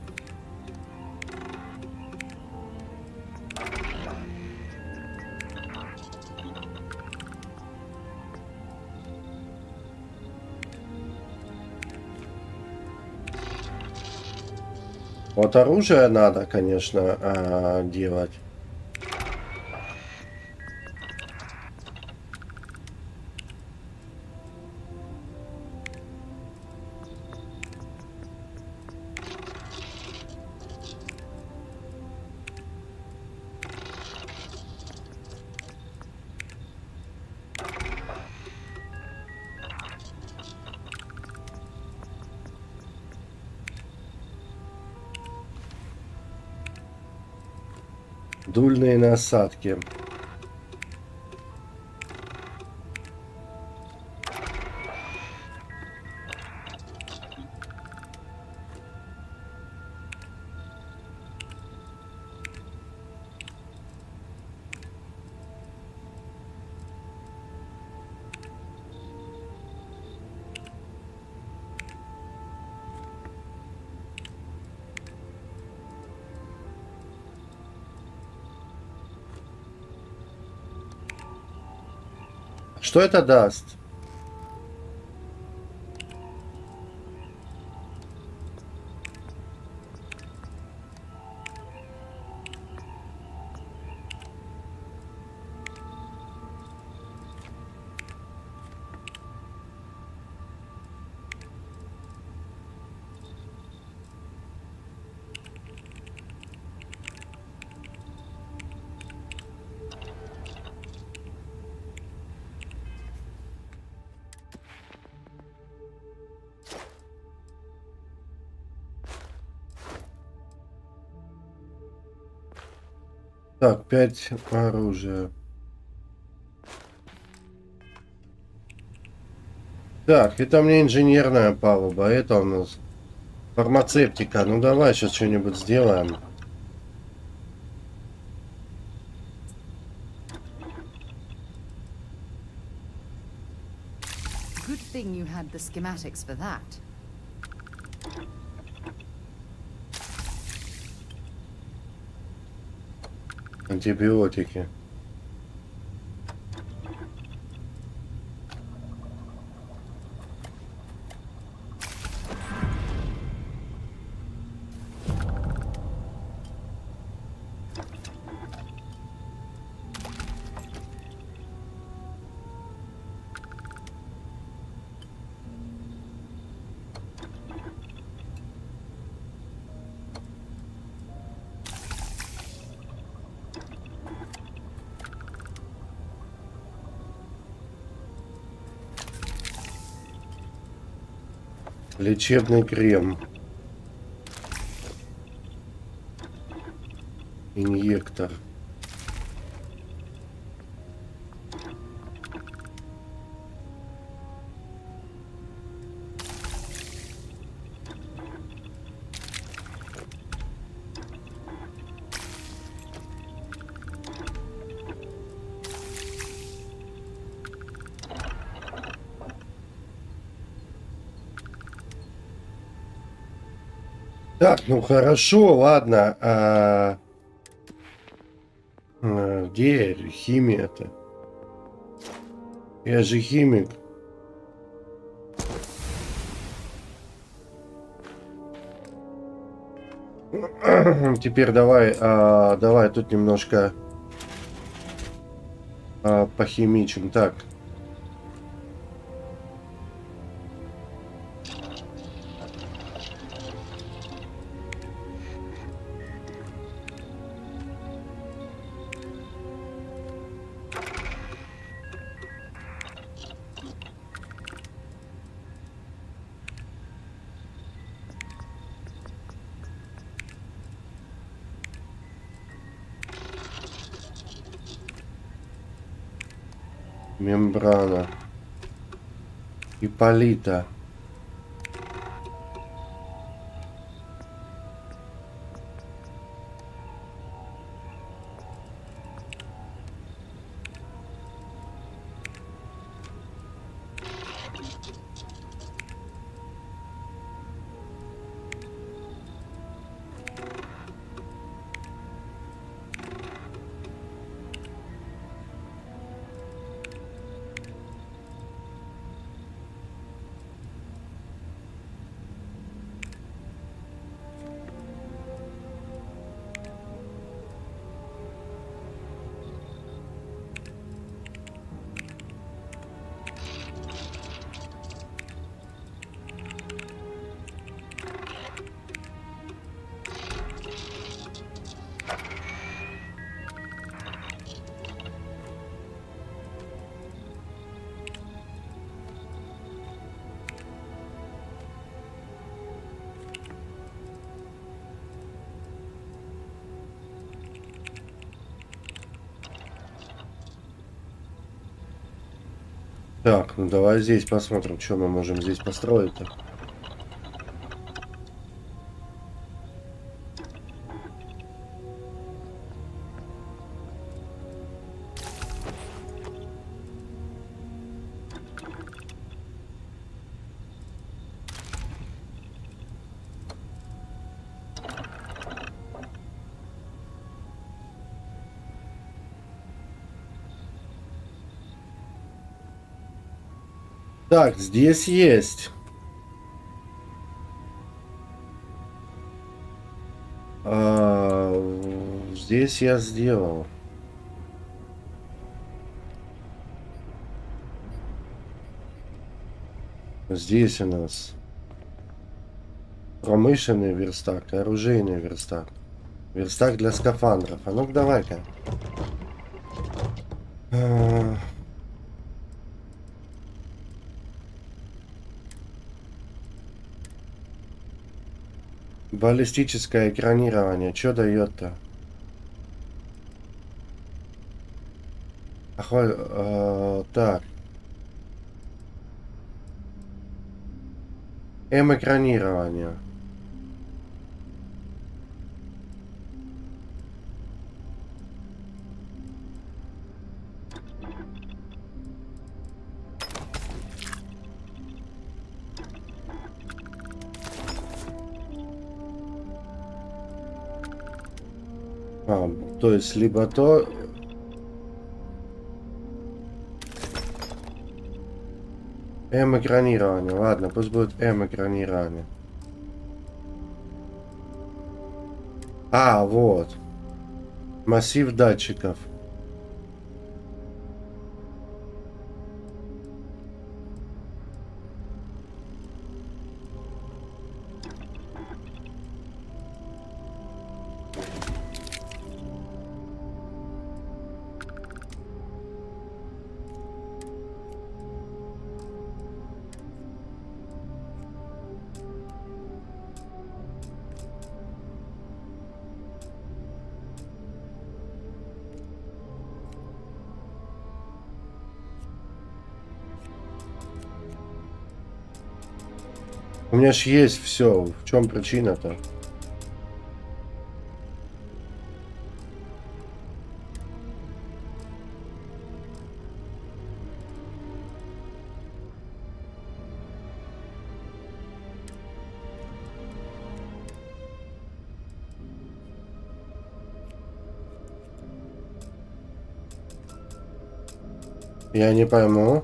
Вот оружие надо, конечно, делать. Дульные насадки. Что это даст? Так, 5 оружия. Так, это мне инженерная палуба, это у нас фармацевтика. Ну давай сейчас что-нибудь сделаем. Good thing you had the schematics for that. Антибиотики. Лечебный крем. Инъектор. Так, ну хорошо, ладно. Где химия-то? Я же химик. Теперь давай, давай тут немножко похимичим. Так. Мембрана. Ипполита. Так, ну давай здесь посмотрим, что мы можем здесь построить-то. Так, здесь есть. Здесь я сделал. Здесь у нас промышленный верстак, оружейный верстак. Верстак для скафандров. А ну-ка давай-ка. Баллистическое экранирование. Что дает-то? Так. М-экранирование. То есть либо то... М-экранирование. Ладно, пусть будет М-экранирование. Вот. Массив датчиков. У меня ж есть все. В чем причина-то? Я не пойму.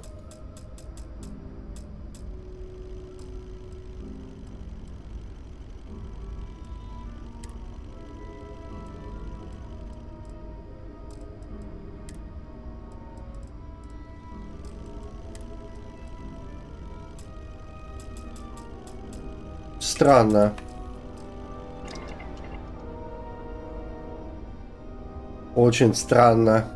Странно. Очень странно.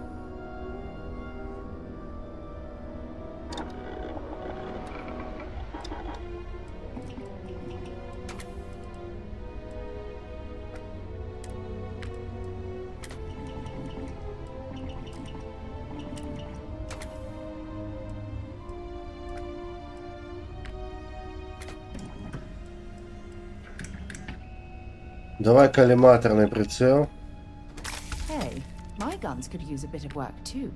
Давай коллиматорный прицел. Hey, my guns could use a bit of work too.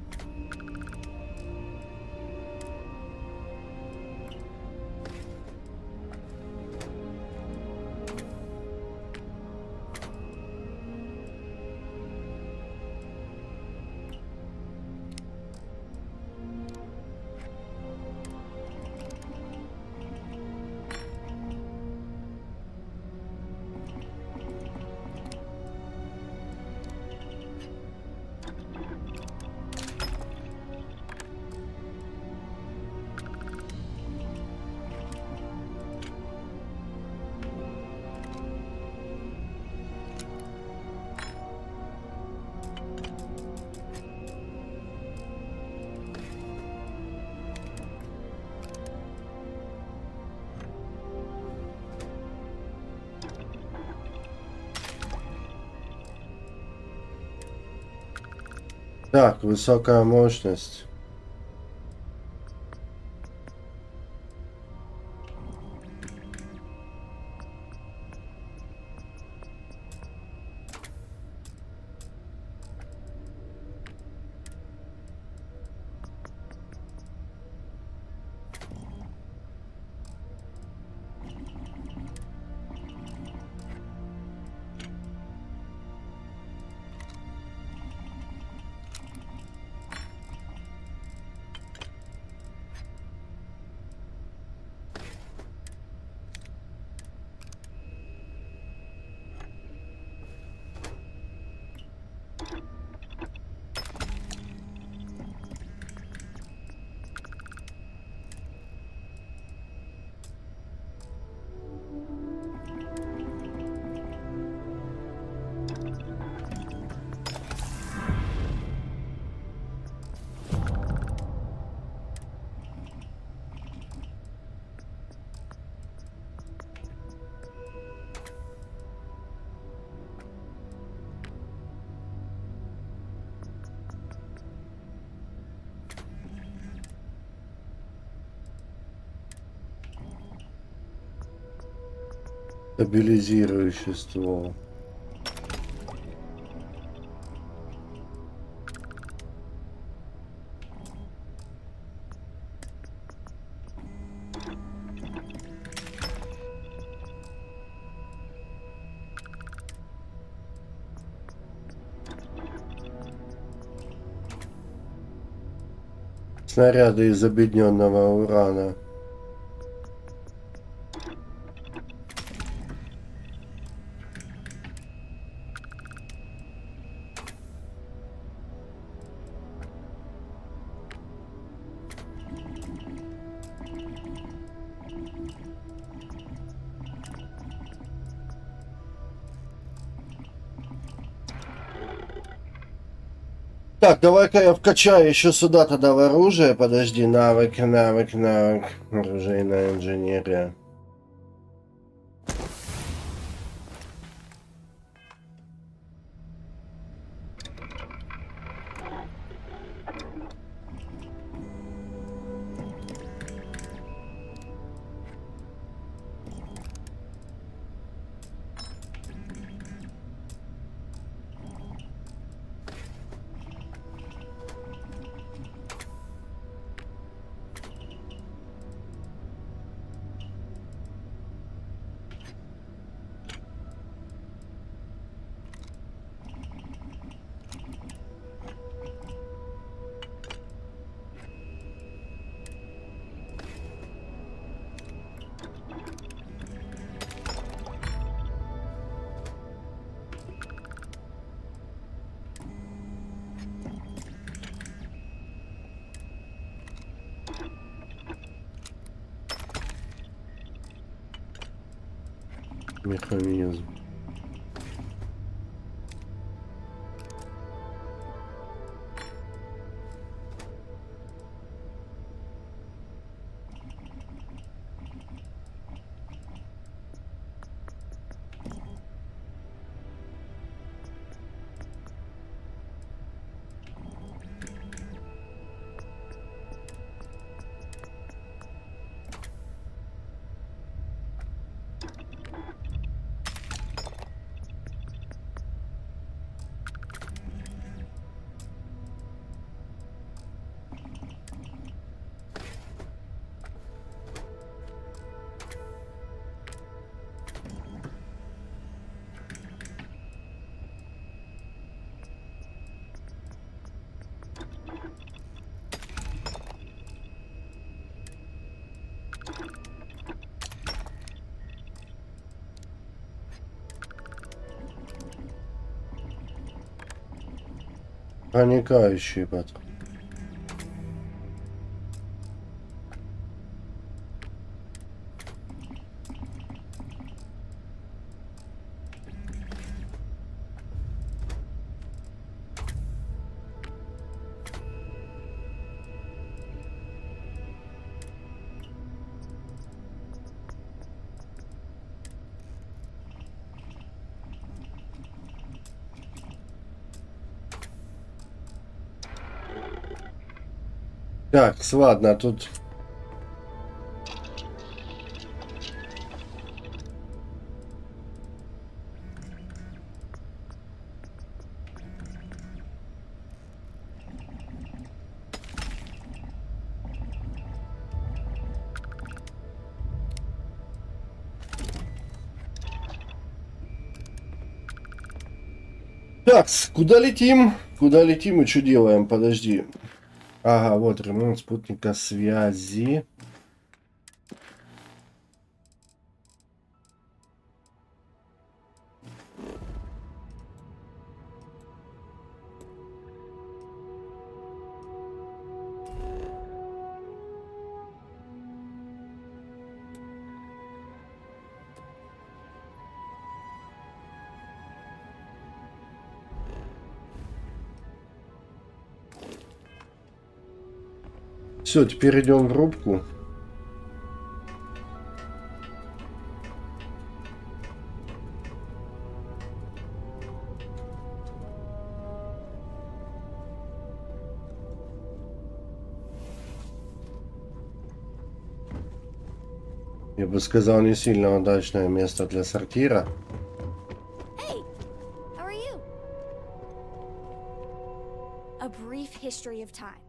Так, высокая мощность. Стабилизирующий ствол. Снаряды из объединенного урана. Так, давай-ка я вкачаю еще сюда тогда в оружие. Подожди, навык. Оружейная инженерия. Механизм. Проникающий патрон. Так, ладно, тут... Так, куда летим? Куда летим и что делаем? Подожди. Ага, вот ремонт спутника связи. Все, теперь идем в рубку. Я бы сказал, не сильно удачное место для сортира. Hey, how are you? A brief history of time.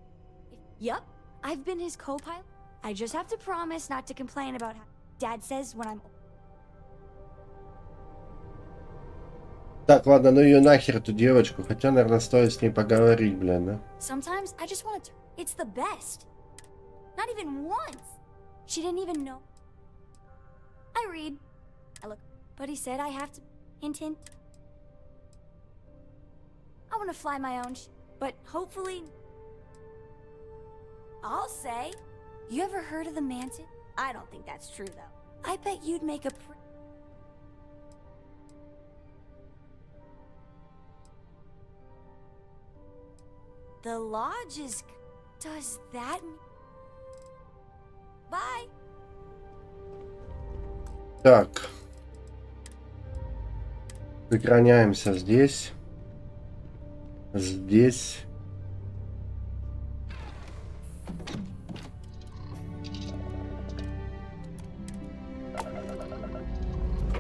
Yup, I've been his co-pilot. I just have to promise not to complain about how Dad says when I'm... Так, ладно, ну ее нахер, эту девочку. Хотя, наверное, стоит с ней поговорить, блин, да? Sometimes I just want to... It's the best. Not even once. She didn't even know. I read. I look. But he said I have to... Hint, hint. I want to fly my own but hopefully... I'll say. You ever heard of the mantis? I don't think that's true, though. I bet you'd make a The lodge is... Does that... Bye. Так. Сохраняемся здесь. Здесь.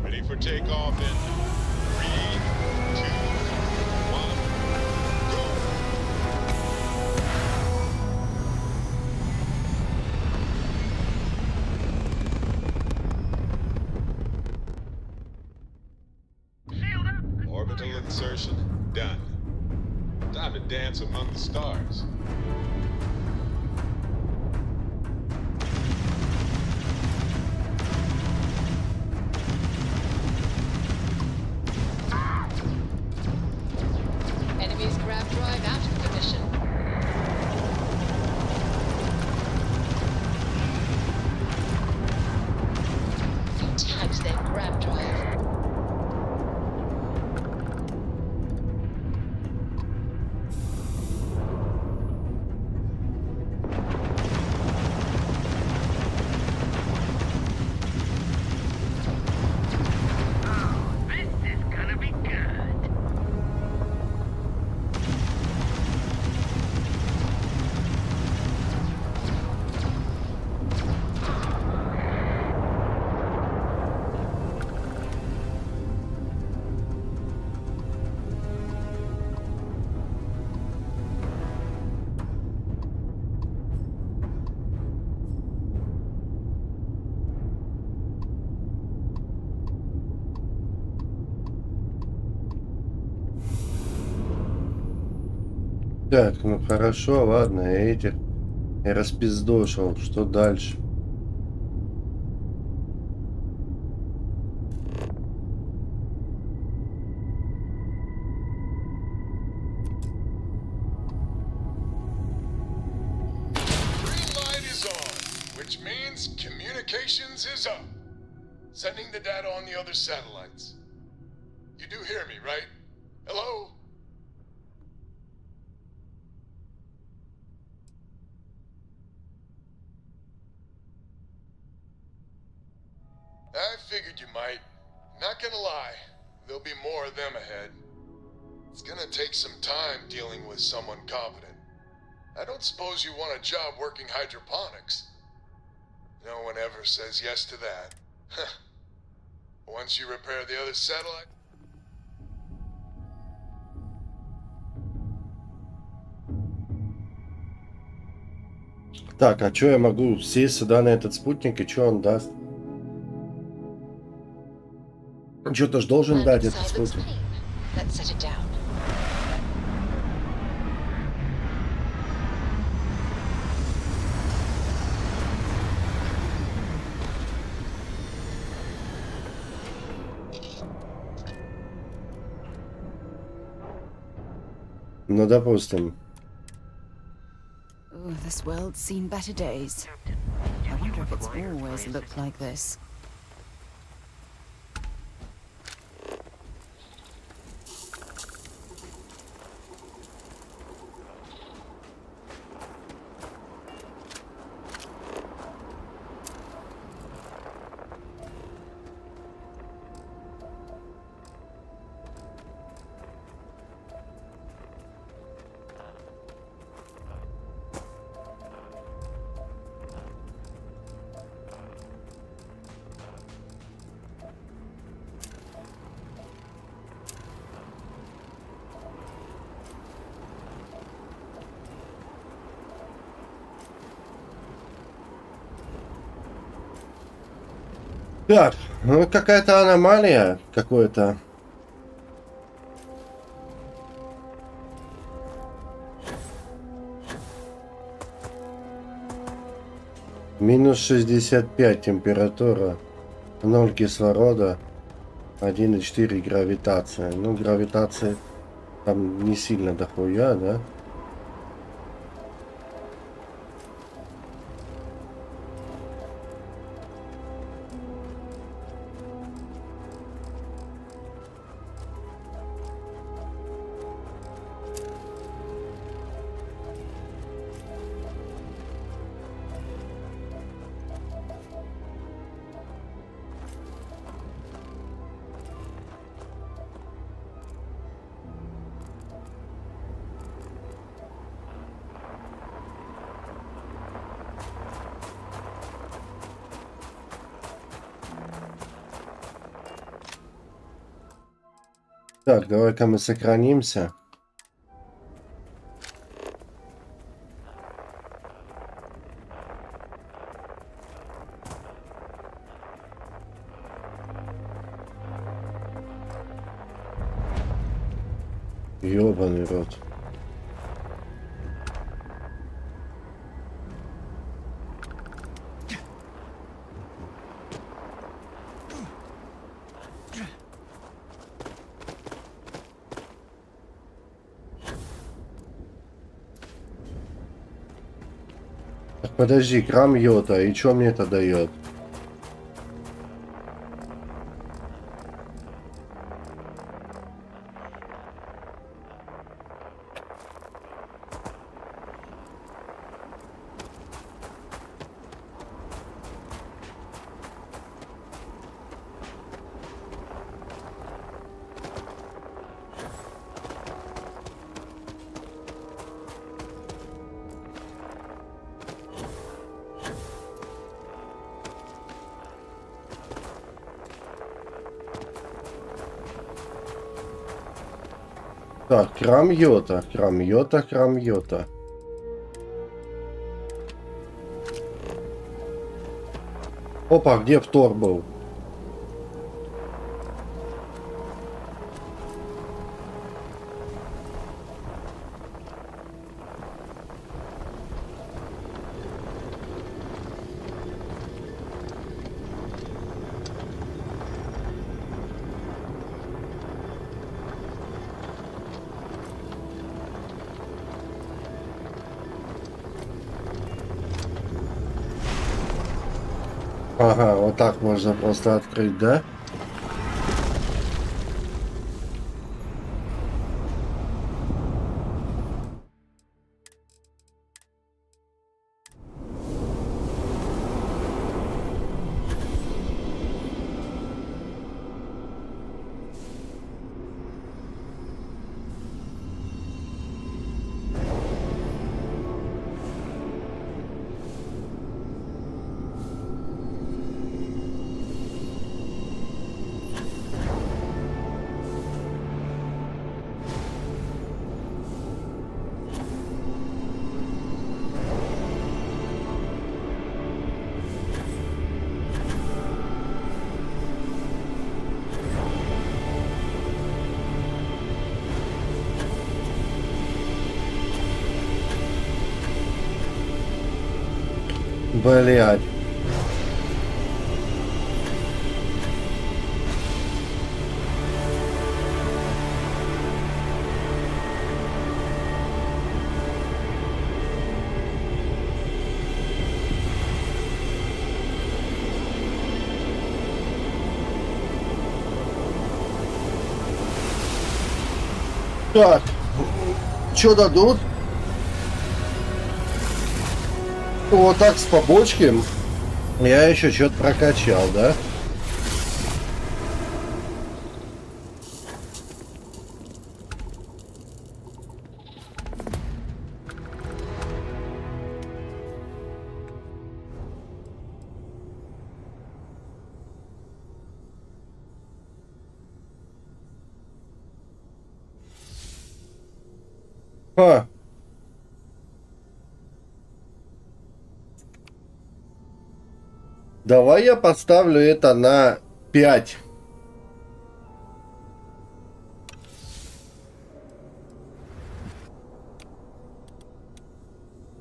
Ready for takeoff in 3, 2, 1, go! Orbital insertion done. Time to dance among the stars. Enemy's grab drive out of commission. You tagged their grab drive. Так, ну хорошо, ладно, я этих я распиздошил. Что дальше? Green light is on, which means communications is up. Sending the data on the other satellites. You do hear me, right? Hello? I figured you might. Not gonna lie, there'll be more of them ahead. It's gonna take some time dealing with someone competent. I don't suppose you want a job working hydroponics. No one ever says yes to that. Once you repair the other satellite... Так, а что я могу сесть сюда на этот спутник и что он даст? Что-то ж должен дать этот спутник. Let's set it down. Ну, допустим. Oh, this world's seen better days. I wonder if it's always looked like this. Так, ну какая-то аномалия, какое-то. Минус 65 температура, 0 кислорода, 1,4 гравитация. Ну, гравитация там не сильно дохуя, да? Так, давай-ка мы сохранимся. Ёбаный рот. Так, подожди, грамм йота, и что мне это дает? Так, грамм йота, грамм йота, грамм йота. Опа, где втор был? Ага, вот так можно просто открыть, да? Блядь. Так, что дадут? Вот так с побочки я еще что-то прокачал, да? Ха. Давай я поставлю это на 5.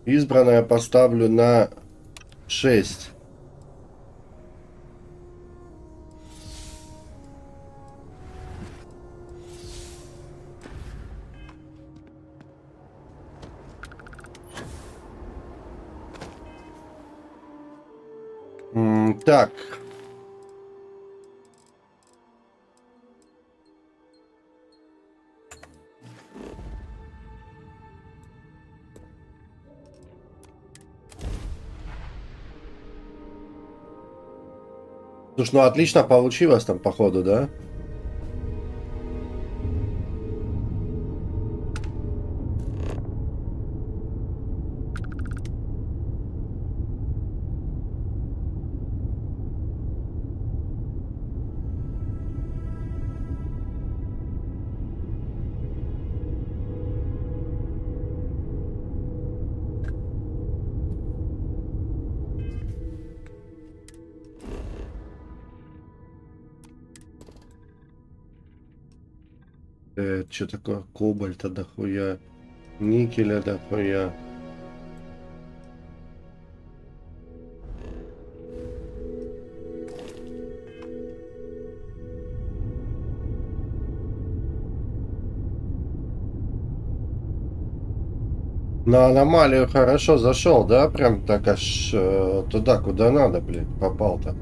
Избранное поставлю на 6. Так. Слушай, ну отлично получилось там, походу, да? Что такое? Кобальта дохуя, никеля дохуя. На аномалию хорошо зашел, да? Прям так аж туда, куда надо, блин, попал-то.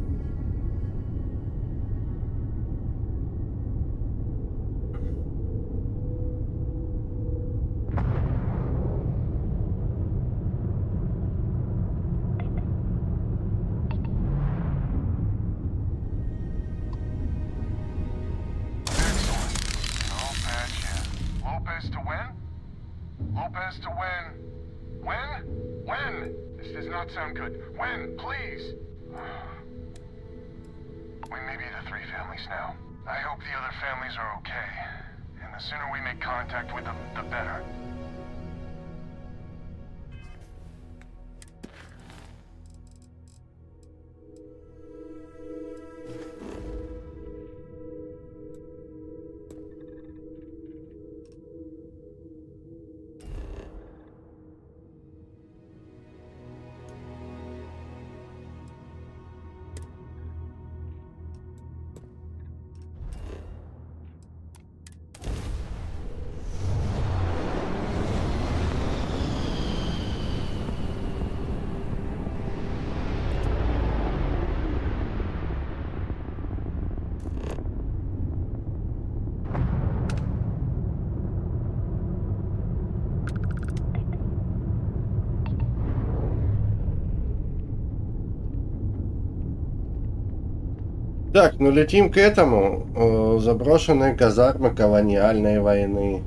Sound good. When, please? We may be the 3 families now. I hope the other families are okay. And the sooner we make contact with them, the better. Так, ну летим к этому. Заброшенные казармы колониальной войны.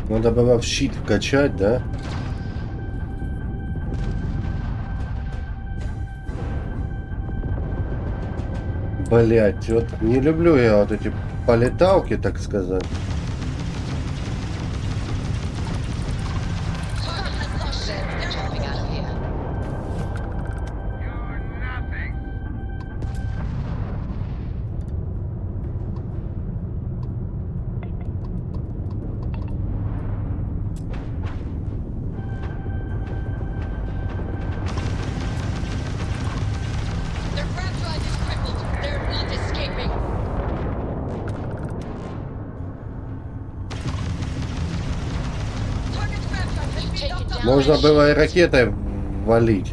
Надо было в щит вкачать, да? Блять, вот не люблю я вот эти полеталки, так сказать. Можно было и ракетой валить.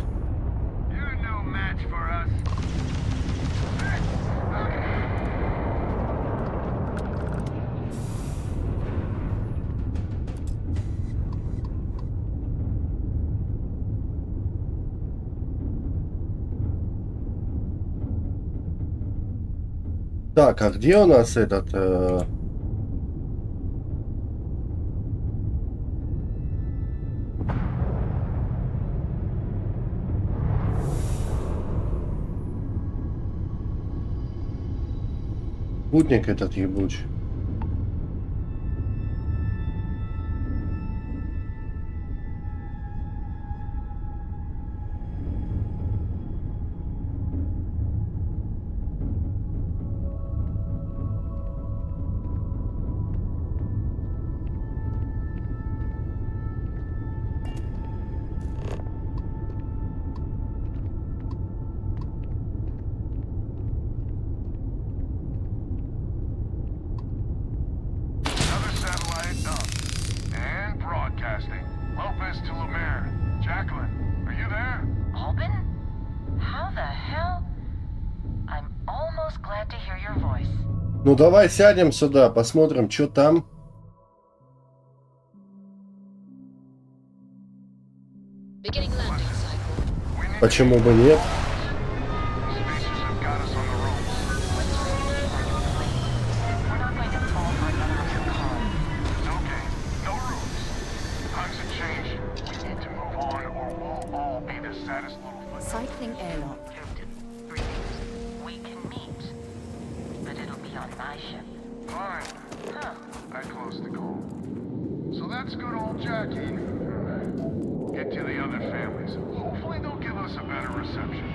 Так, а где у нас этот... Путник этот ебучий. Ну давай сядем сюда, посмотрим, что там. Почему бы нет? Cycling airlock. We can meet, but it'll be on my ship. Fine. I closed the call. So that's good old Jackie. Get to the other families. Hopefully they'll give us a better reception.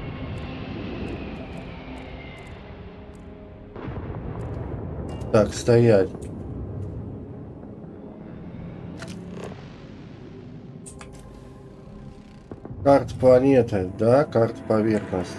Так, стоять. Карта планеты, да, карта поверхности.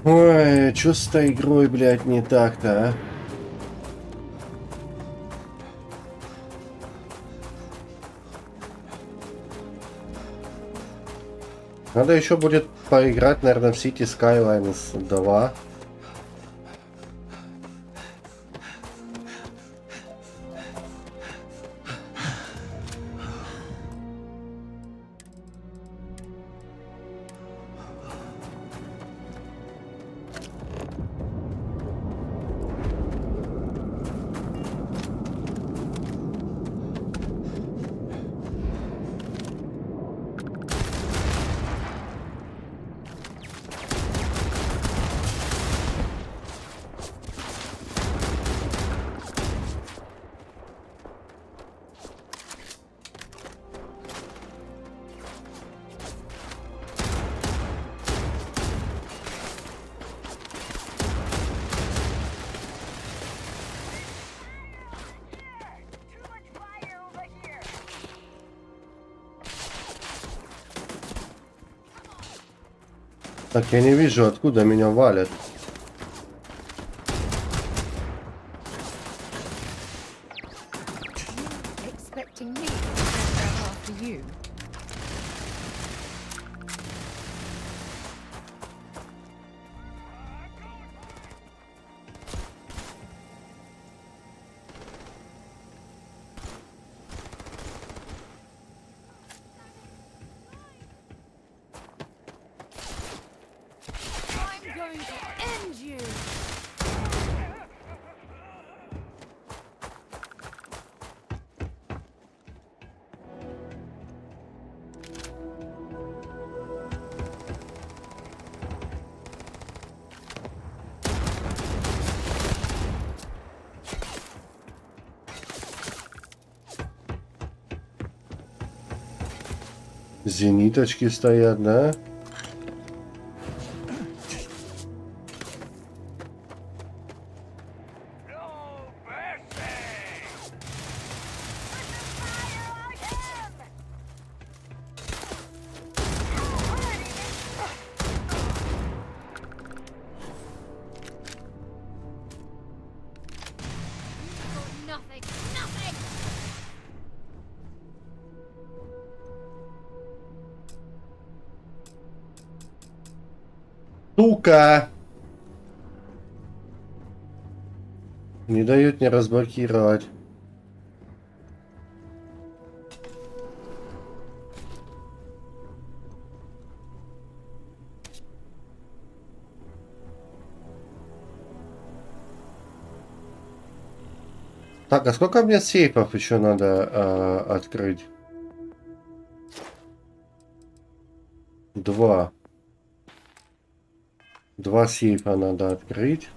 Ой, что с этой игрой, блядь, не так-то, а? Надо еще будет поиграть, наверное, в City Skylines 2. Так, я не вижу, откуда меня валят. Зениточки стоят, да? Сука! Не дает мне разблокировать. Так, а сколько мне сейфов еще надо открыть? 2. 2 сейфа надо открыть.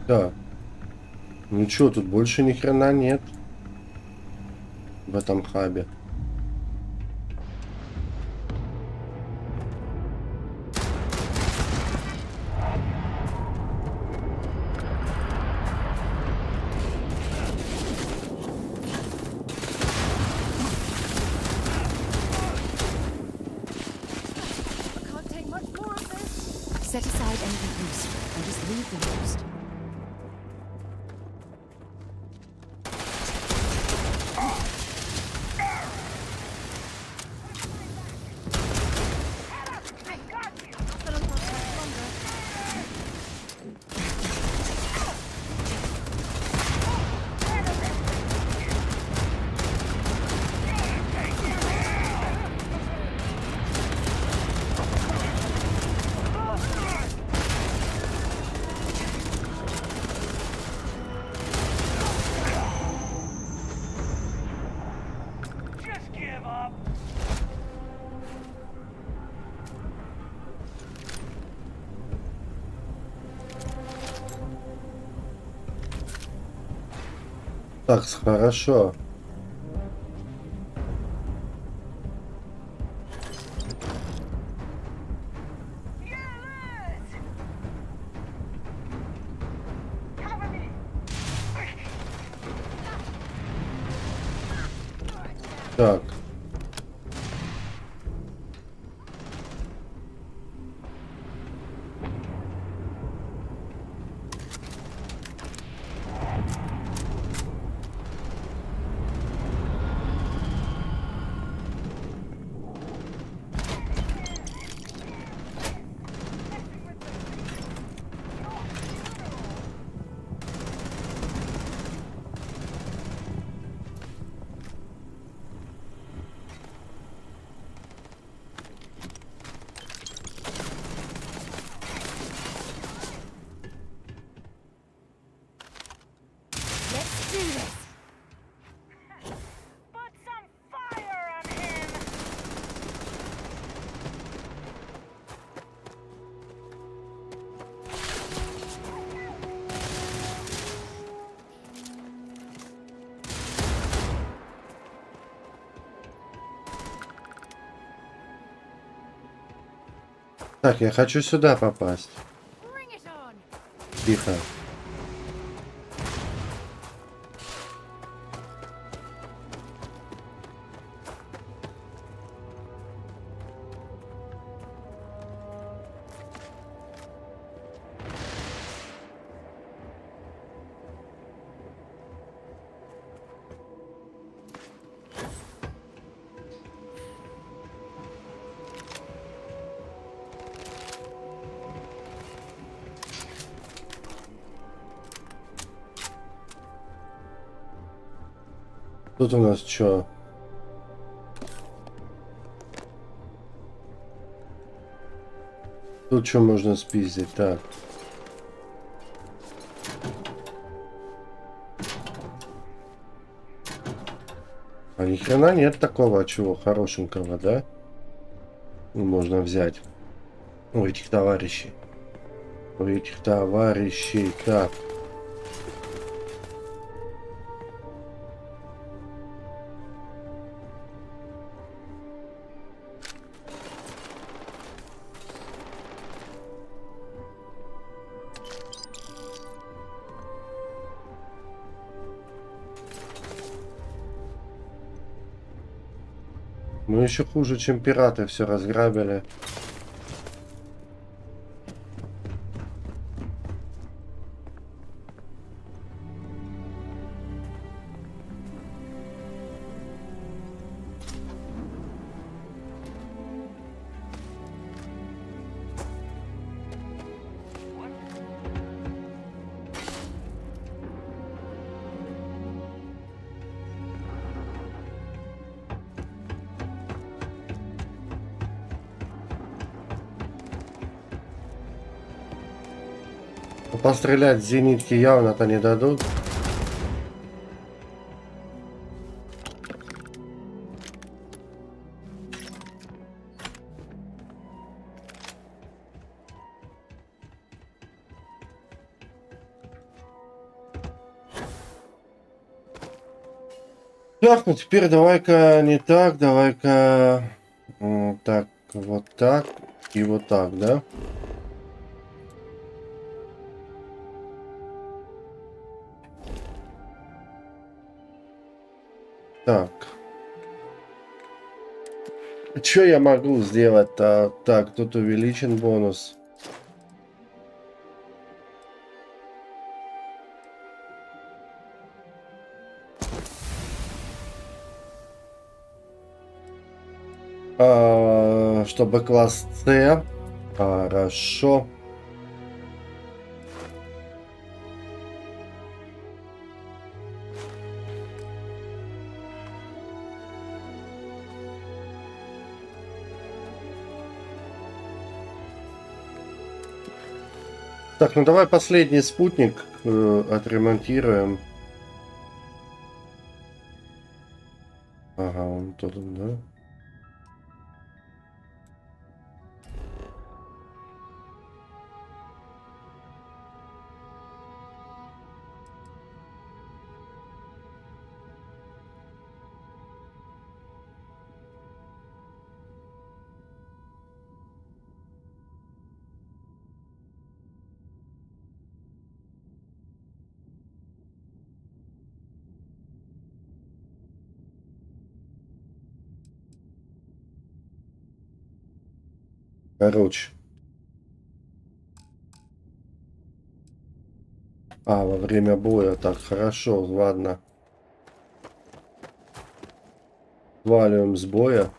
Да. Ну чё, тут больше ни хрена нет. В этом хабе. Set aside anything useful and just leave the rest. Так, хорошо. Так. Так, я хочу сюда попасть. Тихо. Тут у нас что? Тут что можно спиздить? Так. А ни хрена нет такого чего хорошенького, да? Можно взять у этих товарищей. У этих товарищей. Так. Мы еще хуже, чем пираты, все разграбили. Пострелять с зенитки явно-то не дадут. Так, ну теперь давай-ка не так, давай-ка так, вот так и вот так, да? Так. Что я могу сделать-то? Так, тут увеличен бонус. Чтобы класс С. Хорошо. Так, ну давай последний спутник отремонтируем. Ага, он тут, да? Короче. Во время боя. Так, хорошо, ладно. Сваливаем с боя.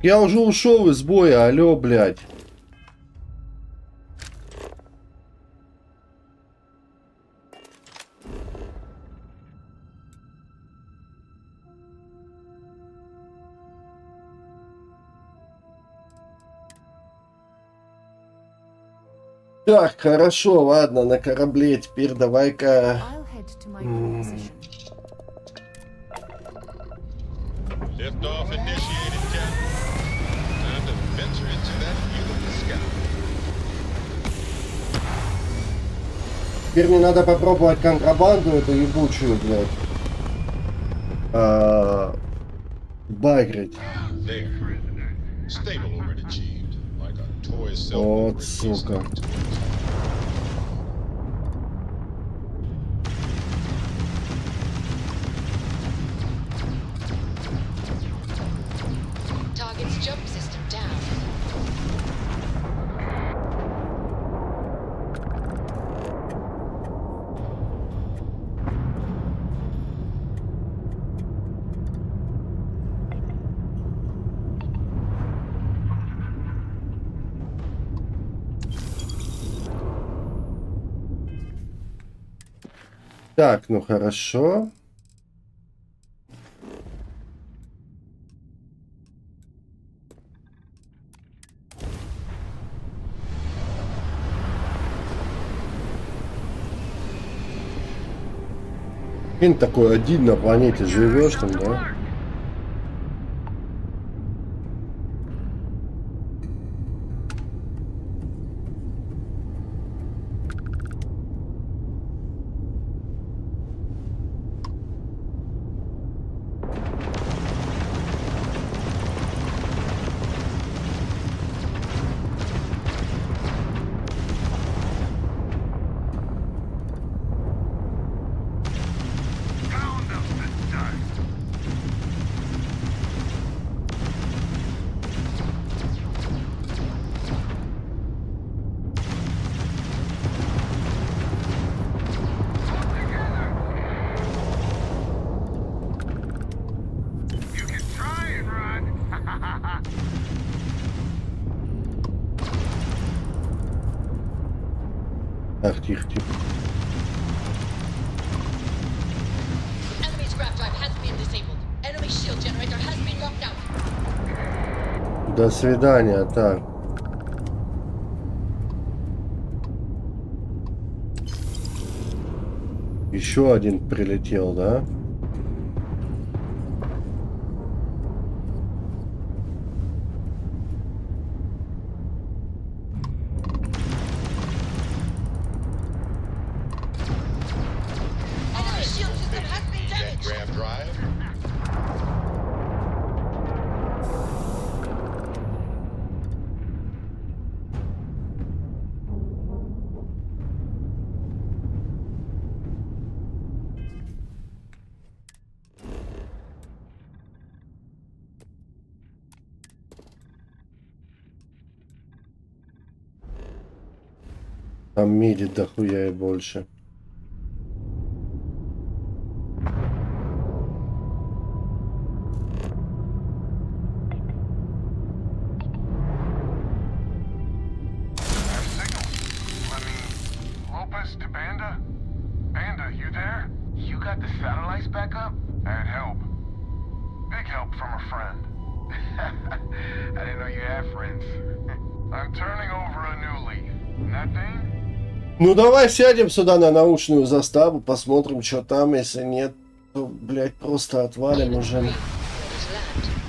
Я уже ушел из боя, алло, блядь. Так, хорошо, ладно, на корабле теперь давай-ка... Liftoff initiated, Captain. Time to venture into that beautiful sky. Теперь мне надо попробовать контрабанду эту ебучую, блядь. Багрить. Вот, сука. Так, ну хорошо. Ты такой один на планете живешь там, да? Так, тихо, тихо. До свидания, так. Еще один прилетел, да? Там меди дохуя и больше. Ну давай сядем сюда на научную заставу, посмотрим, что там. Если нет, то, блядь, просто отвалим уже.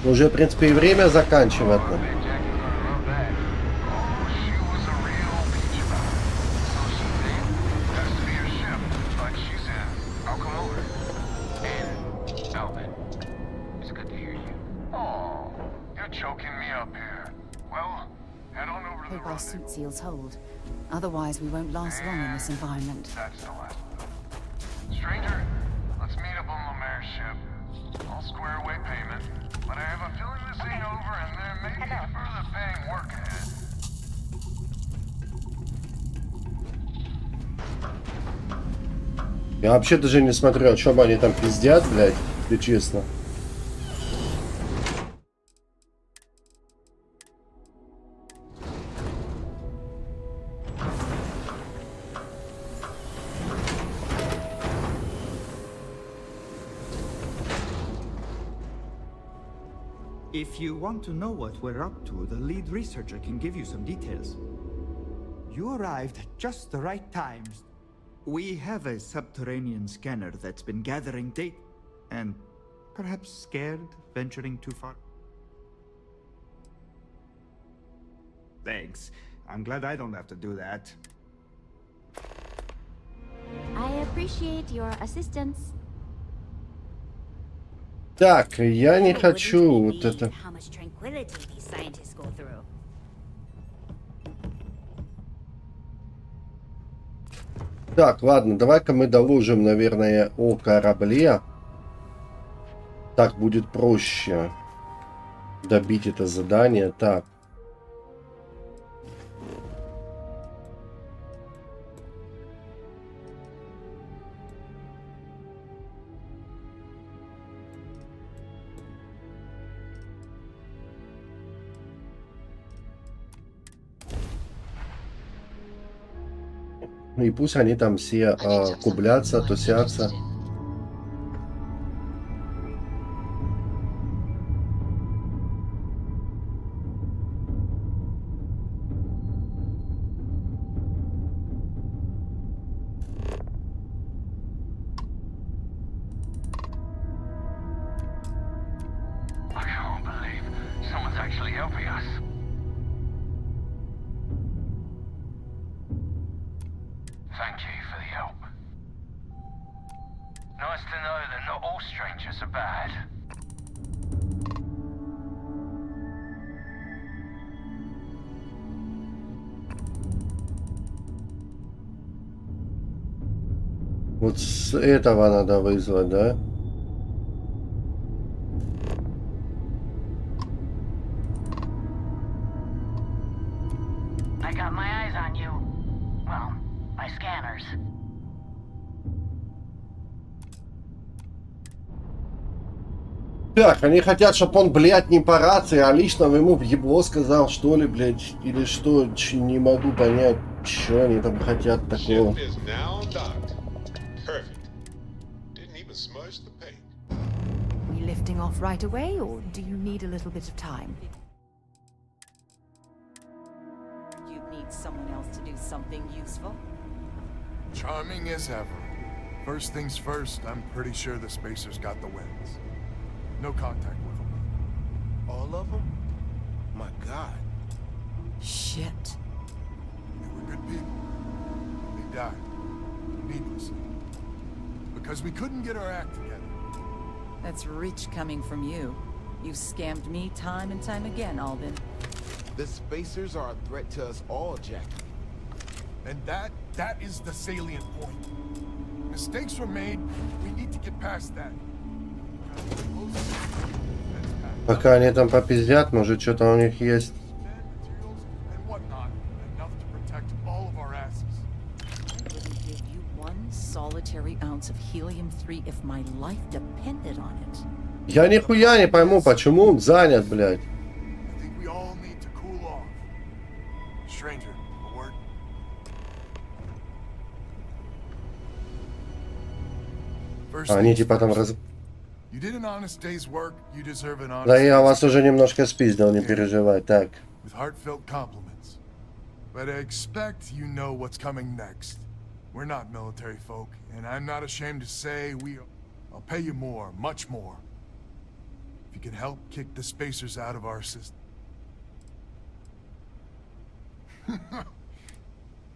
Уже, в принципе, и время заканчивать. Hope our suit seals hold. Otherwise, we won't last long in this environment. That's the last of them. Stranger, let's meet up on Lemaire's ship. I'll square away payment, but I have a feeling this ain't over and there may be further paying work ahead. Я вообще даже не смотрел, о чем они там пиздят, блядь, если честно. If you want to know what we're up to, the lead researcher can give you some details. You arrived at just the right time. We have a subterranean scanner that's been gathering data, and perhaps scared venturing too far. Thanks. I'm glad I don't have to do that. I appreciate your assistance. Так, я не хочу вот это. Так, ладно, давай-ка мы доложим, наверное, о корабле. Так будет проще добить это задание. Так. И пусть они там все кублятся, тусятся. Вот с этого надо вызвать, да? I got my eyes on you. Well, my scanners. Так, они хотят, чтобы он, блядь, не по рации, а лично ему в ебло сказал, что ли, блядь, или что, не могу понять, что они там хотят такого. Are you lifting off right away, or do you need a little bit of time? You need someone else to do something useful? Charming as ever. First things first, I'm pretty sure the Spacers got the wins. No contact with them. All of them? My God. Shit. They were good people. They died. Needlessly. Because we couldn't get our act together. That's rich coming from you. You've scammed me time and time again, Albin. The Spacers are a threat to us all, Jackie. And that is the salient point. Mistakes were made. We need to get past that. Пока они там попиздят, может, что-то у них есть. Solitary ounce of helium-3 if my life depended on it. Я нихуя не пойму, почему он занят, блядь. Они типа там раз... Да я вас уже немножко спиздил, не переживай, так. But I expect you know what's coming next. We're not military folk, and I'm not ashamed to say I'll pay you more, much more. If you can help kick the Spacers out of our system.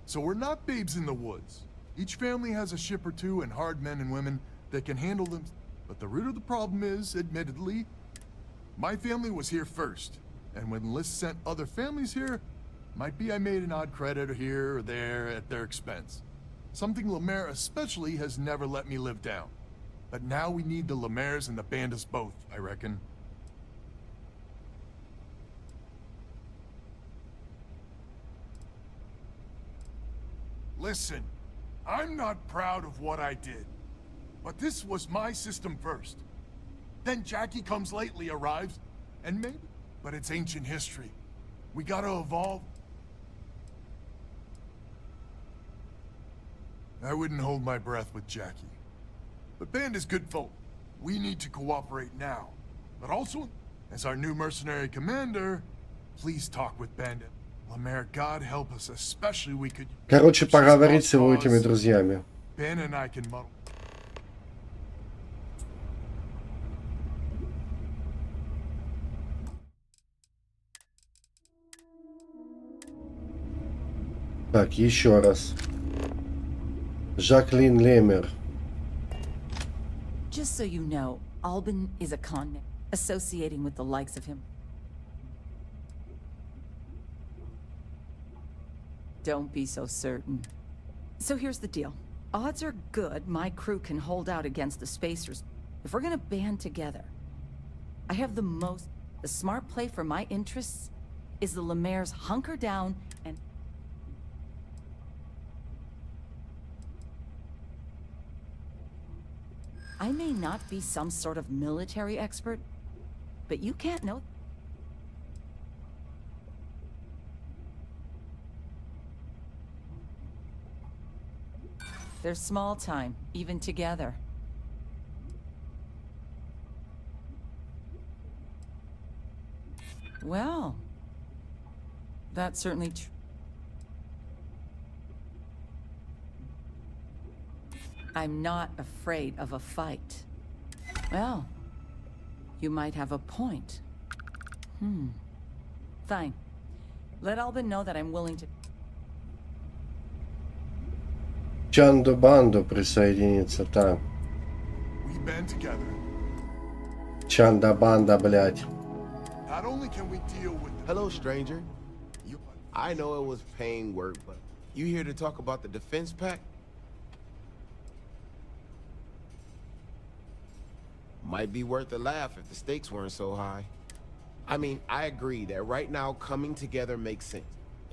So we're not babes in the woods. Each family has a ship or two and hard men and women that can handle them. But the root of the problem is, admittedly, my family was here first. And when Liz sent other families here, might be I made an odd credit here or there at their expense. Something Lemaire especially has never let me live down. But now we need the Lemaires and the Bandits both, I reckon. Listen, I'm not proud of what I did. But this was my system first. Then Jackie comes lately, arrives, and maybe... But it's ancient history. We gotta evolve. I wouldn't hold my breath with Jackie. But Band is good folk. We need to cooperate now. But also, as our new mercenary commander, please talk with Bandit. Lemaire, God help us, especially we could... Короче, поговорить с его этими друзьями. Ben and I can muddle. Так, еще раз. Жаклин Лемер. Just so you know, Albin is a con man, associating with the likes of him. Don't be so certain. So here's the deal. Odds are good my crew can hold out against the Spacers. If we're gonna band together, I have the smart play for my interests is the Lemaire's hunker down and... I may not be some sort of military expert, but you can't know. They're small time, even together. Well, that's certainly true. I'm not afraid of a fight. Well, you might have a point. Fine. Let Alban know that I'm willing to... Чанду-банду присоединиться, так. We band together. Чанда-банда, блядь. Not only can we deal with the... Hello, stranger. I know it was pain work, but you here to talk about the defense pact? Might be worth a laugh if the stakes weren't so high. I mean, I agree that right now coming together makes sense.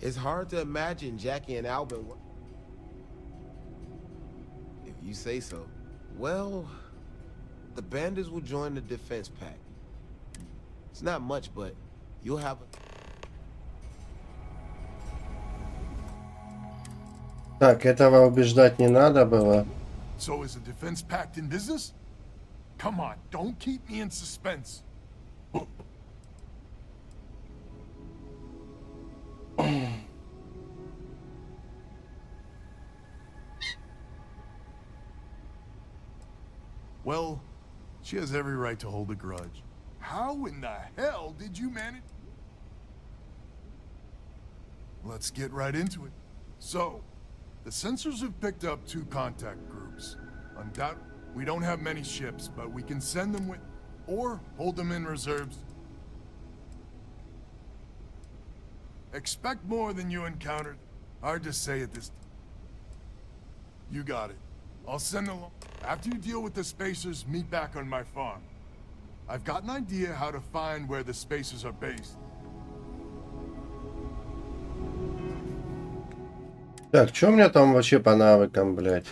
It's hard to imagine Jackie and Alban were... If you say so. Well, the bandits will join the defense pact. It's not much, but you'll have a... Так, этого убеждать не надо было. So is the defense pact in business? Come on, don't keep me in suspense. Well, she has every right to hold a grudge. How in the hell did you manage? Let's get right into it. So, the sensors have picked up 2 contact groups. Undoubtedly, we don't have many ships, but we can send them with, or hold them in reserves. Expect more than you encountered. Hard to say at this time. You got it. I'll send along. After you deal with the spacers, meet back on my farm. I've got an idea how to find where the spacers are based. Так, что у меня там вообще по навыкам, блядь?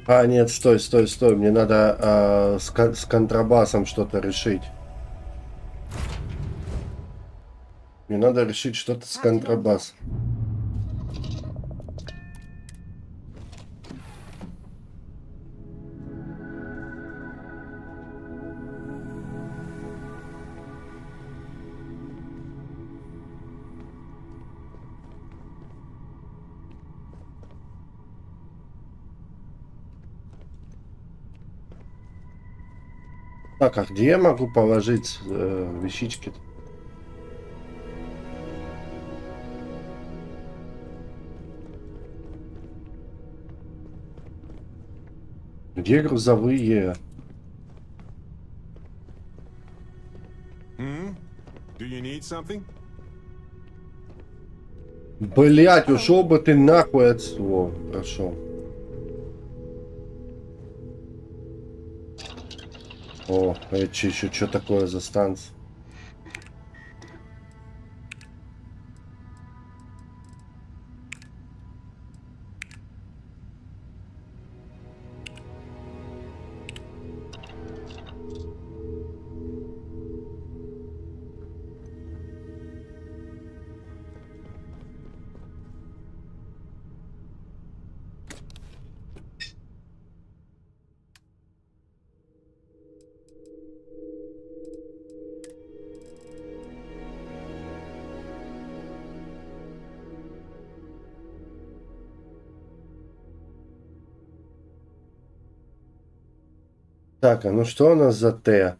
А, нет, стой, стой, стой. Мне надо с контрабасом что-то решить. Мне надо решить что-то с контрабасом. Так, а где я могу положить вещички? Где грузовые? Do you need something? Блять, ушел бы ты нахуй отсюда. Хорошо. О, это еще что такое за станция? Так, а ну что у нас за Т?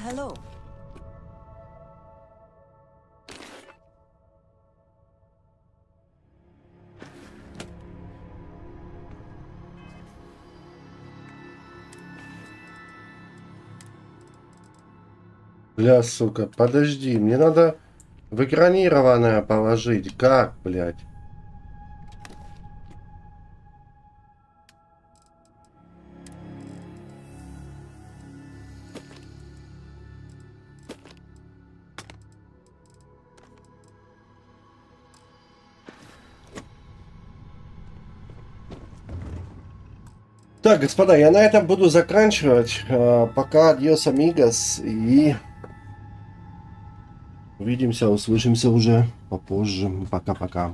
hello. Бля, сука, подожди, мне надо в экранированное положить. Как, блядь? Так, господа, я на этом буду заканчивать. Пока, адьос, амигос, и увидимся, услышимся уже попозже. Пока-пока.